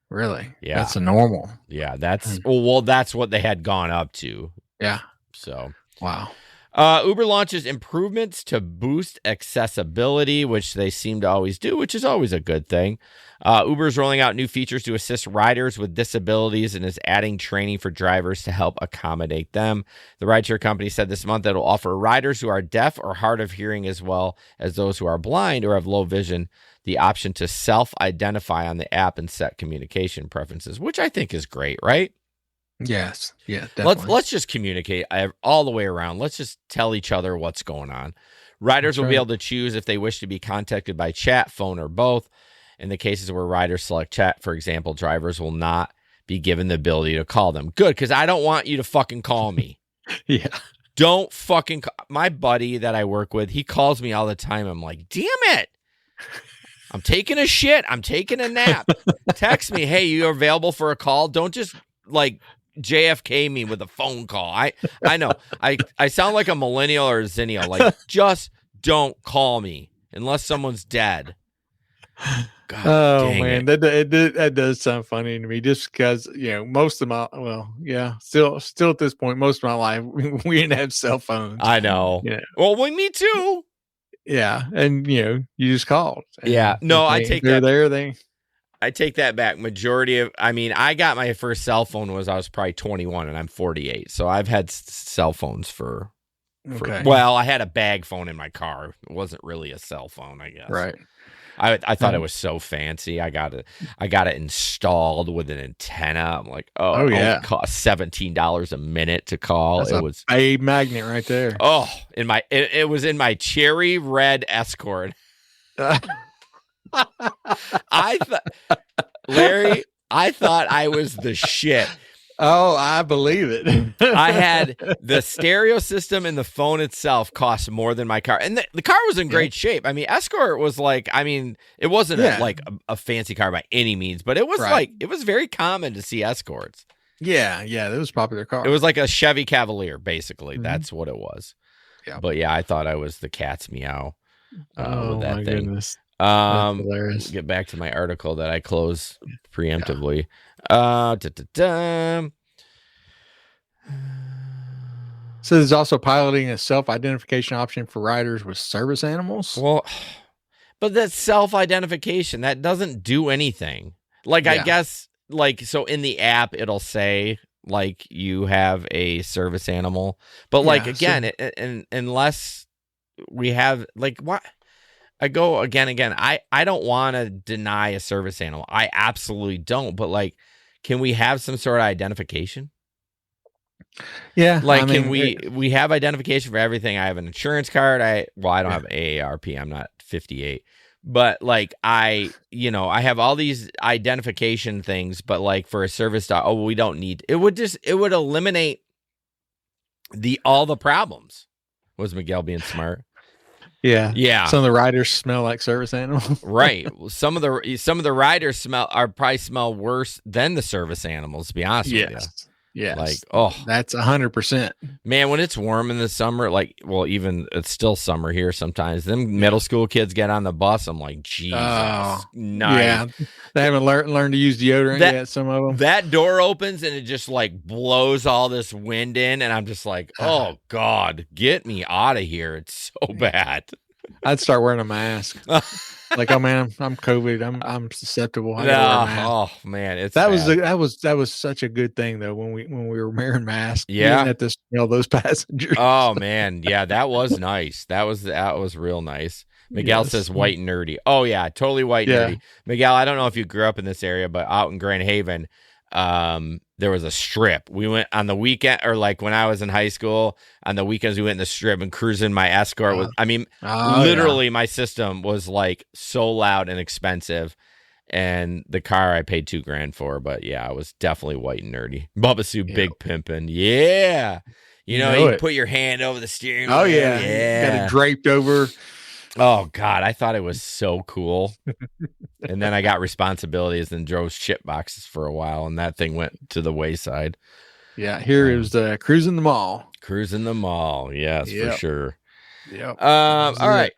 Really? Yeah. That's a normal. Yeah. That's, well, that's what they had gone up to. Yeah. So. Wow. Uber launches improvements to boost accessibility, which they seem to always do, which is always a good thing. Uber is rolling out new features to assist riders with disabilities and is adding training for drivers to help accommodate them. The rideshare company said this month that it will offer riders who are deaf or hard of hearing, as well as those who are blind or have low vision, the option to self-identify on the app and set communication preferences, which I think is great, right? Yes. Yeah, definitely. Let's just communicate all the way around. Let's just tell each other what's going on. Riders will be able to choose if they wish to be contacted by chat, phone, or both. In the cases where riders select chat, for example, drivers will not be given the ability to call them. Good, because I don't want you to fucking call me. Yeah. Don't fucking call. My buddy that I work with, he calls me all the time. I'm like, damn it. I'm taking a shit. I'm taking a nap. Text me, hey, you available for a call? Don't just like JFK me with a phone call. I know. I sound like a millennial or a zennial. Like, just don't call me unless someone's dead. God, oh man, that does sound funny to me. Just because most of my still at this point, most of my life we didn't have cell phones. I know. Well, me too. Yeah, and you just called. Yeah, no, I take that. I take that back. I got my first cell phone I was probably 21 and I'm 48. So I've had cell phones for well, I had a bag phone in my car. It wasn't really a cell phone, I guess. Right. I thought it was so fancy. I got it installed with an antenna. I'm like, it cost $17 a minute to call. It was a magnet right there. Oh, it was in my cherry red Escort. Larry, I thought I was the shit. Oh, I believe it. I had the stereo system and the phone itself cost more than my car. And the car was in great shape. I mean, Escort was it wasn't a fancy car by any means, but it was it was very common to see Escorts. Yeah, it was a popular car. It was like a Chevy Cavalier, basically. Mm-hmm. That's what it was. Yeah. But yeah, I thought I was the cat's meow with that my thing. Goodness. Get back to my article that I closed preemptively. So there's also piloting a self-identification option for riders with service animals. Well, but that's self-identification. That doesn't do anything. I guess, so in the app, it'll say, you have a service animal. But, unless we have, what? I go again. I don't want to deny a service animal. I absolutely don't. But, can we have some sort of identification? Yeah. Can we have identification for everything? I have an insurance card. I don't have AARP. I'm not 58. But I have all these identification things, but for a service dog, we don't need it would eliminate all the problems. Was Miguel being smart? Yeah. Some of the riders smell like service animals. Right. Some of the riders probably smell worse than the service animals, to be honest with you. Yes. That's 100%. Man, when it's warm in the summer, even it's still summer here sometimes. Them middle school kids get on the bus. I'm like, Jesus. Nice. Yeah. They haven't learned to use deodorant yet, some of them. That door opens and it just blows all this wind in. And I'm just like, oh, God, get me out of here. It's so bad. I'd start wearing a mask. Oh man, I'm COVID. I'm susceptible. I gotta wear a mask. Oh man, that was such a good thing though when we were wearing masks. Yeah, you didn't have to smell those passengers. Oh man, yeah, that was nice. That was real nice. Miguel says white and nerdy. Oh yeah, totally white and nerdy. Miguel, I don't know if you grew up in this area, but out in Grand Haven, there was a strip. We went on the weekend, or when I was in high school, on the weekends we went in the strip and cruising. My Escort was, literally my system was so loud and expensive. And the car I paid $2,000 for, but yeah, it was definitely white and nerdy. Bubba Sue, big pimpin'. Yeah. You know, put your hand over the steering wheel. Oh, yeah. Got it draped over. Oh, God. I thought it was so cool. And then I got responsibilities and drove shit boxes for a while, and that thing went to the wayside. Yeah. Here it was cruising the mall. Cruising the mall. Yes, for sure. Yep. All right.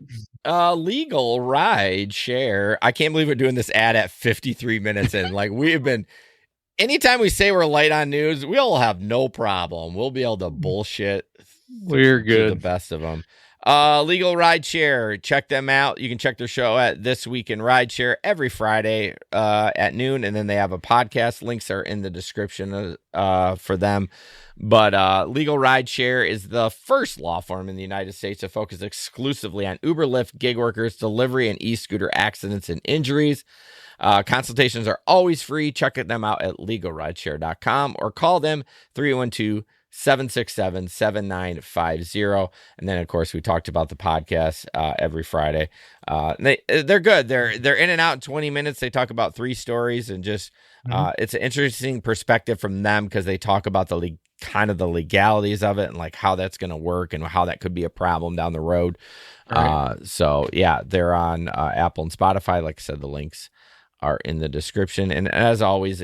Legal ride share. I can't believe we're doing this ad at 53 minutes in. Like, we have been, anytime we say we're light on news, we'll have no problem. We'll be able to bullshit. We're good. The best of them. Legal ride share. Check them out. You can check their show at This Week in Rideshare every Friday at noon. And then they have a podcast. Links are in the description for them. But Legal Rideshare is the first law firm in the United States to focus exclusively on Uber, Lyft, gig workers, delivery, and e-scooter accidents and injuries. Consultations are always free. Check them out at legalrideshare.com or call them 312-767-7950. And then, of course, we talked about the podcast every Friday. They're good. They're in and out in 20 minutes. They talk about 3 stories and just it's an interesting perspective from them because they talk about the legalities of it and like how that's going to work and how that could be a problem down the road. Right. So yeah, they're on Apple and Spotify. Like I said, the links are in the description. And as always,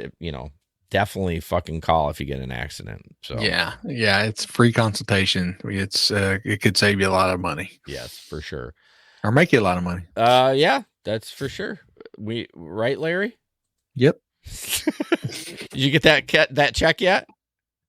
definitely fucking call if you get an accident. So yeah, it's free consultation. It could save you a lot of money. Yes, for sure. Or make you a lot of money. Yeah, that's for sure. Right, Larry? Yep. Did you get that check yet?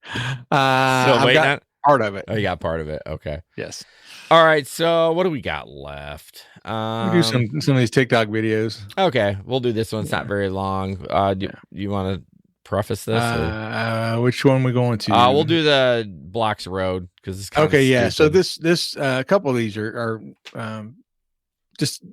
I've got part of it. Oh, you got part of it. Okay. Yes. All right. So what do we got left? We'll do some of these TikTok videos. Okay, we'll do this one. It's not very long. Do you want to preface this? Which one we going to? We'll do the Blocks Road because it's kind of stupid. So this a couple of these are just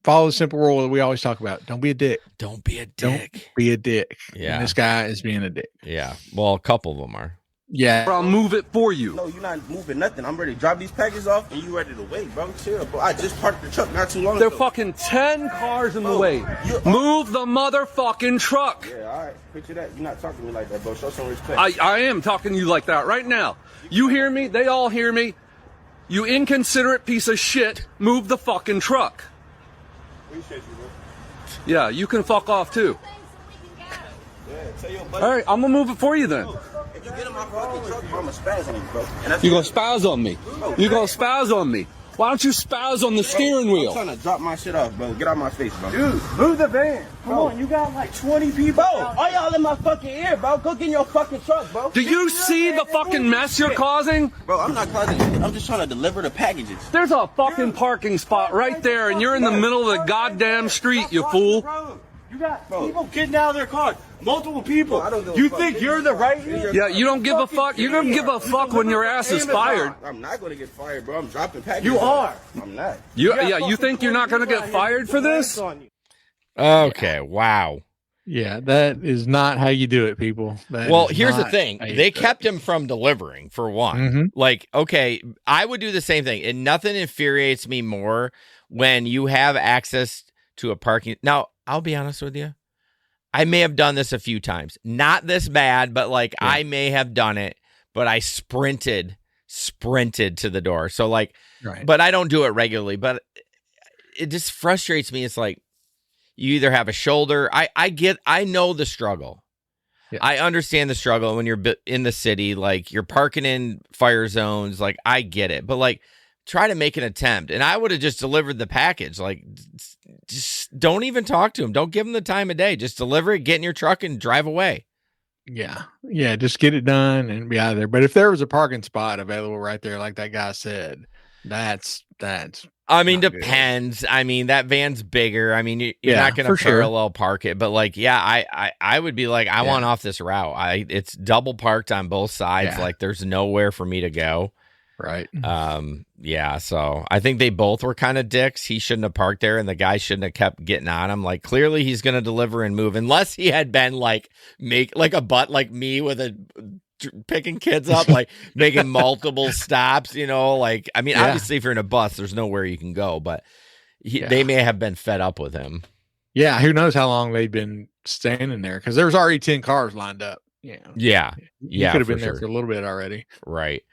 follow the simple rule that we always talk about. Don't be a dick. Don't be a dick. Don't be a dick. Yeah. And this guy is being a dick. Yeah. Well, a couple of them are. Yeah. Bro, I'll move it for you. No, you're not moving nothing. I'm ready to drop these packages off and you ready to wait, bro. Chill, bro. I just parked the truck not too long ago. There are fucking 10 cars in the way. Move the motherfucking truck. Yeah, all right. Picture that. You're not talking to me like that, bro. Show some respect. I am talking to you like that right now. You hear me? They all hear me. You inconsiderate piece of shit. Move the fucking truck. Appreciate you, bro. Yeah, you can fuck off too. Yeah, tell your buddy. All right, I'm gonna move it for you then. If you get in my fucking truck, bro, I'm gonna spaz on you, bro. You gonna spaz on me? You gonna spaz on me? Why don't you spaz on the steering wheel? I'm trying to drop my shit off, bro. Get out my face, bro. Dude, move the van. Come on, you got like 20 people. Bro, all y'all in my fucking ear, bro. Go get in your fucking truck, bro. Do you see the fucking mess you're causing? Bro, I'm not causing it. I'm just trying to deliver the packages. There's a fucking parking spot right there, and you're in the middle of the goddamn street, you fool. You got people getting out of their cars. Multiple people. You think you're the right? Yeah, you don't give a fuck. You don't give a fuck when your ass is fired. I'm not going to get fired, bro. I'm dropping packages. You are. I'm not. You think you're not going to get fired for this? Okay, wow. Yeah, that is not how you do it, people. Well, here's the thing. They kept him from delivering, for one. Mm-hmm. Like, okay, I would do the same thing. And nothing infuriates me more when you have access to a parking. Now, I'll be honest with you. I may have done this a few times. Not this bad, but I may have done it, but I sprinted to the door. So but I don't do it regularly, but it just frustrates me. It's like, you either have a shoulder. I know the struggle. Yeah. I understand the struggle when you're in the city, like you're parking in fire zones. Like I get it, but try to make an attempt. And I would have just delivered the package. Like, just don't even talk to him. Don't give him the time of day. Just deliver it, get in your truck and drive away. Yeah. Yeah. Just get it done and be out of there. But if there was a parking spot available right there, like that guy said, that's I mean, depends. Good. I mean, that van's bigger. I mean, you're not going to parallel park it, but I would be like, I want off this route. It's double parked on both sides. Yeah. Like there's nowhere for me to go. Right. Yeah. So I think they both were kind of dicks. He shouldn't have parked there and the guy shouldn't have kept getting on him. Like clearly he's going to deliver and move unless he had been make a butt like me with picking kids up, making multiple stops, obviously if you're in a bus, there's nowhere you can go, but they may have been fed up with him. Yeah, who knows how long they've been standing there because there was already 10 cars lined up. Yeah. You could have been there for a little bit already. Right.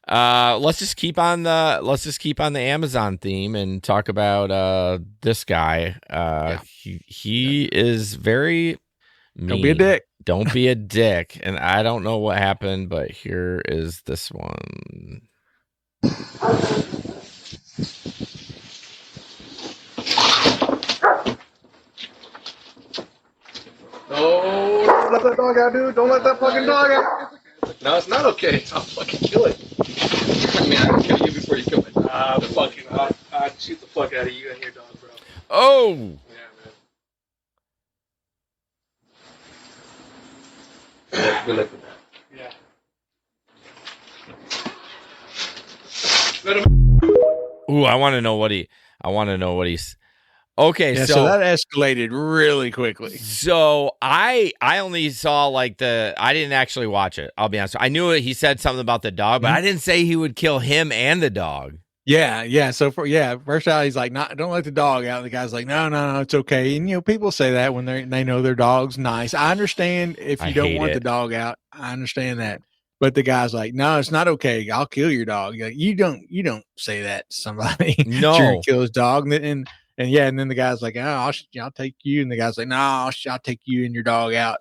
Let's just keep on the Amazon theme and talk about this guy. He is very mean. Don't be a dick. Don't be a dick. And I don't know what happened, but here is this one. No, don't let that dog out, dude. Don't let that fucking dog out. No, it's not okay. I'll fucking kill it. I mean, I can kill you before you kill me. I'd shoot the fuck out of you and your dog, bro. Oh! Yeah, man. Good luck with that. Yeah. Let him. Ooh, I want to know what he's. Okay, yeah, so that escalated really quickly. So I only saw I didn't actually watch it. I'll be honest. I knew he said something about the dog, but I didn't say he would kill him and the dog. Yeah. So first out he's like, don't let the dog out. And the guy's like, no, it's okay. And people say that when they know their dog's nice. I understand if you don't want the dog out. I understand that. But the guy's like, no, it's not okay. I'll kill your dog. Like, you don't say that to somebody. No, sure, kill his dog. And then the guy's like, oh, I'll take you. And the guy's like, no, I'll take you and your dog out,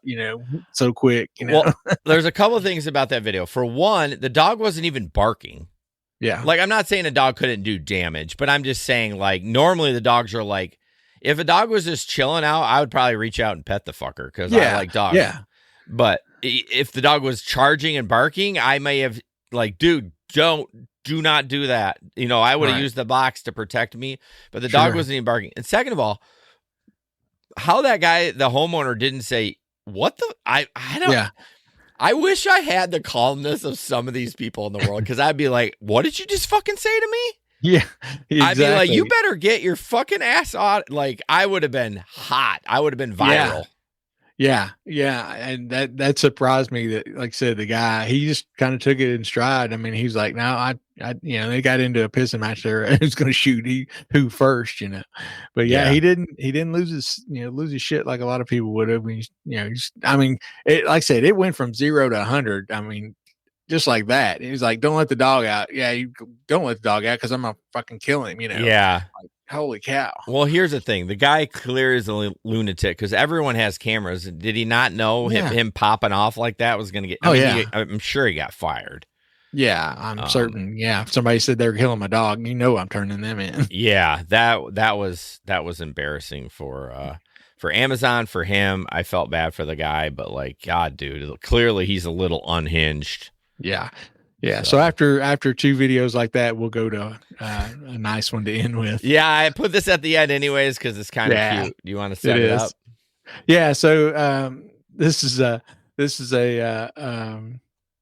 so quick. Well, there's a couple of things about that video. For one, the dog wasn't even barking. Yeah. Like, I'm not saying a dog couldn't do damage, but I'm just saying, normally the dogs are like, if a dog was just chilling out, I would probably reach out and pet the fucker because I like dogs. Yeah. But if the dog was charging and barking, I may have dude, do not do that. I would have used the box to protect me, but the dog wasn't even barking. And second of all, how that guy, the homeowner, didn't say, what the, I don't, I wish I had the calmness of some of these people in the world, because I'd be like, what did you just fucking say to me? Yeah, exactly. I'd be like, you better get your fucking ass on. I would have been hot. I would have been viral. Yeah. And that surprised me that, like I said, the guy, he just kind of took it in stride. I mean, he's like, no, I they got into a pissing match there. Who's going to shoot who first, but he didn't lose his shit like a lot of people would have. Like I said, it went from 0 to 100. I mean, just like that. He's like, don't let the dog out. Yeah. You don't let the dog out, 'cause I'm going to fucking kill him, Yeah. Holy cow. Well, here's the thing. The guy clearly is a lunatic, because everyone has cameras. Did he not know him popping off like that was going to get... I'm sure he got fired. Yeah, I'm certain. Yeah, if somebody said they're killing my dog, I'm turning them in. Yeah, that was embarrassing for Amazon, for him. I felt bad for the guy, but God, dude, clearly he's a little unhinged. Yeah. Yeah. So after 2 videos like that, we'll go to a nice one to end with. Yeah, I put this at the end anyways because it's kind of cute. Do you want to set it up? Yeah. So this is a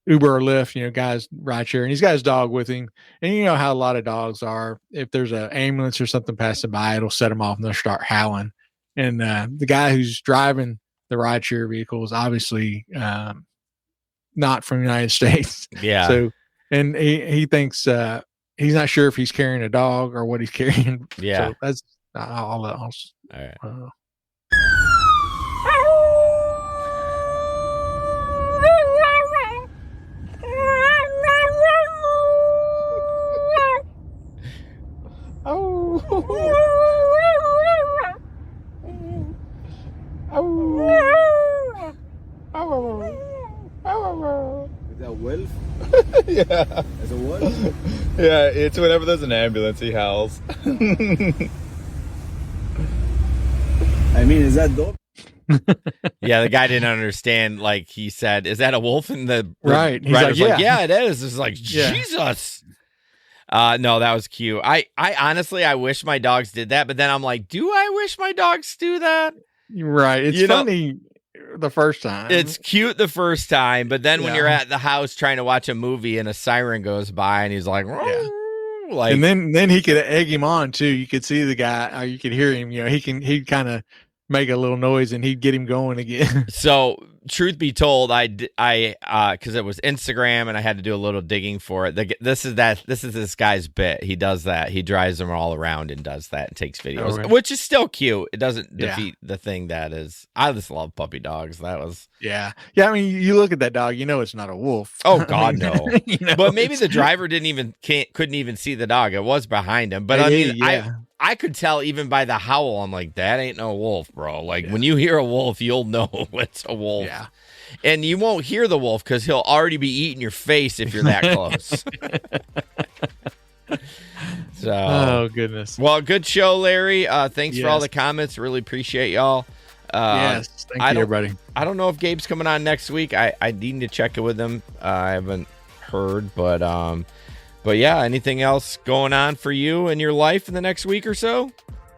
Uber or Lyft, guy's rideshare, and he's got his dog with him. And you know how a lot of dogs are. If there's an ambulance or something passing by, it'll set them off and they'll start howling. And the guy who's driving the rideshare vehicle is obviously not from the United States. Yeah. So, and he thinks he's not sure if he's carrying a dog or what he's carrying. Yeah. So that's all else. All right. Is that wolf? Yeah. That's a wolf? Yeah, it's whenever there's an ambulance, he howls. I mean, is that dog? Yeah, the guy didn't understand. He said, "Is that a wolf?" And the right, he's rider's yeah, it is. It's like, Jesus. No, that was cute. I honestly, I wish my dogs did that, but then I'm like, do I wish my dogs do that? Right. It's funny the first time. It's cute the first time, but then when you're at the house trying to watch a movie and a siren goes by and he's like, and then he could egg him on too. You could see the guy, or you could hear him. He'd kind of make a little noise and he'd get him going again. So truth be told, I because it was Instagram and I had to do a little digging for it. This is this guy's bit. He does that. He drives them all around and does that and takes videos, which is still cute. It doesn't defeat the thing that is. I just love puppy dogs. That was yeah. I mean, you look at that dog, you know it's not a wolf. Oh God, no. You know, but maybe the driver couldn't even see the dog. It was behind him. But I mean, I could tell even by the howl. I'm like, that ain't no wolf, bro. Like when you hear a wolf, you'll know it's a wolf. Yeah. And you won't hear the wolf because he'll already be eating your face if you're that close. So, oh goodness. Well, good show, Larry. Thanks for all the comments. Really appreciate y'all. Yes, thank you, everybody. I don't know if Gabe's coming on next week. I need to check it with him. I haven't heard, but yeah, anything else going on for you in your life in the next week or so?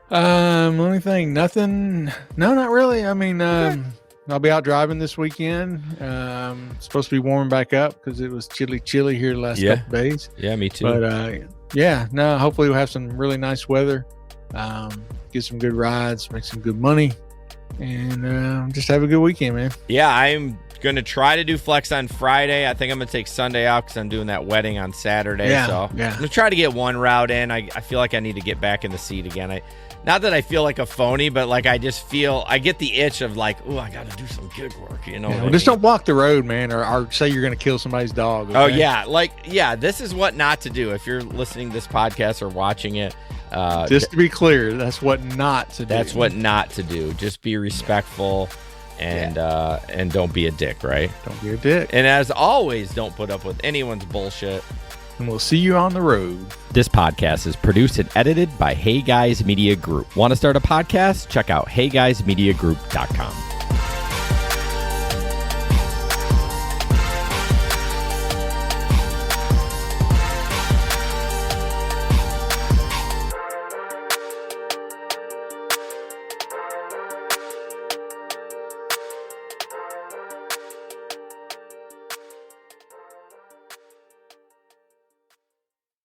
Let me think. Nothing. No, not really. I mean, I'll be out driving this weekend. It's supposed to be warming back up because it was chilly here the last couple days. Yeah, me too. But hopefully we'll have some really nice weather. Get some good rides, make some good money, and just have a good weekend, man. Yeah, I'm going to try to do flex on Friday. I think I'm going to take Sunday off because I'm doing that wedding on Saturday. I'm going to try to get one route in. I feel like I need to get back in the seat again. Not that I feel like a phony, but like I just feel I get the itch of like, oh, I got to do some gig work, you know. Just don't block the road, man, or say you're going to kill somebody's dog. Okay? Oh yeah, this is what not to do if you're listening to this podcast or watching it. Just to be clear, that's what not to do. That's what not to do. Just be respectful and don't be a dick, right? Don't be a dick. And as always, don't put up with anyone's bullshit. And we'll see you on the road. This podcast is produced and edited by Hey Guys Media Group. Want to start a podcast? Check out heyguysmediagroup.com.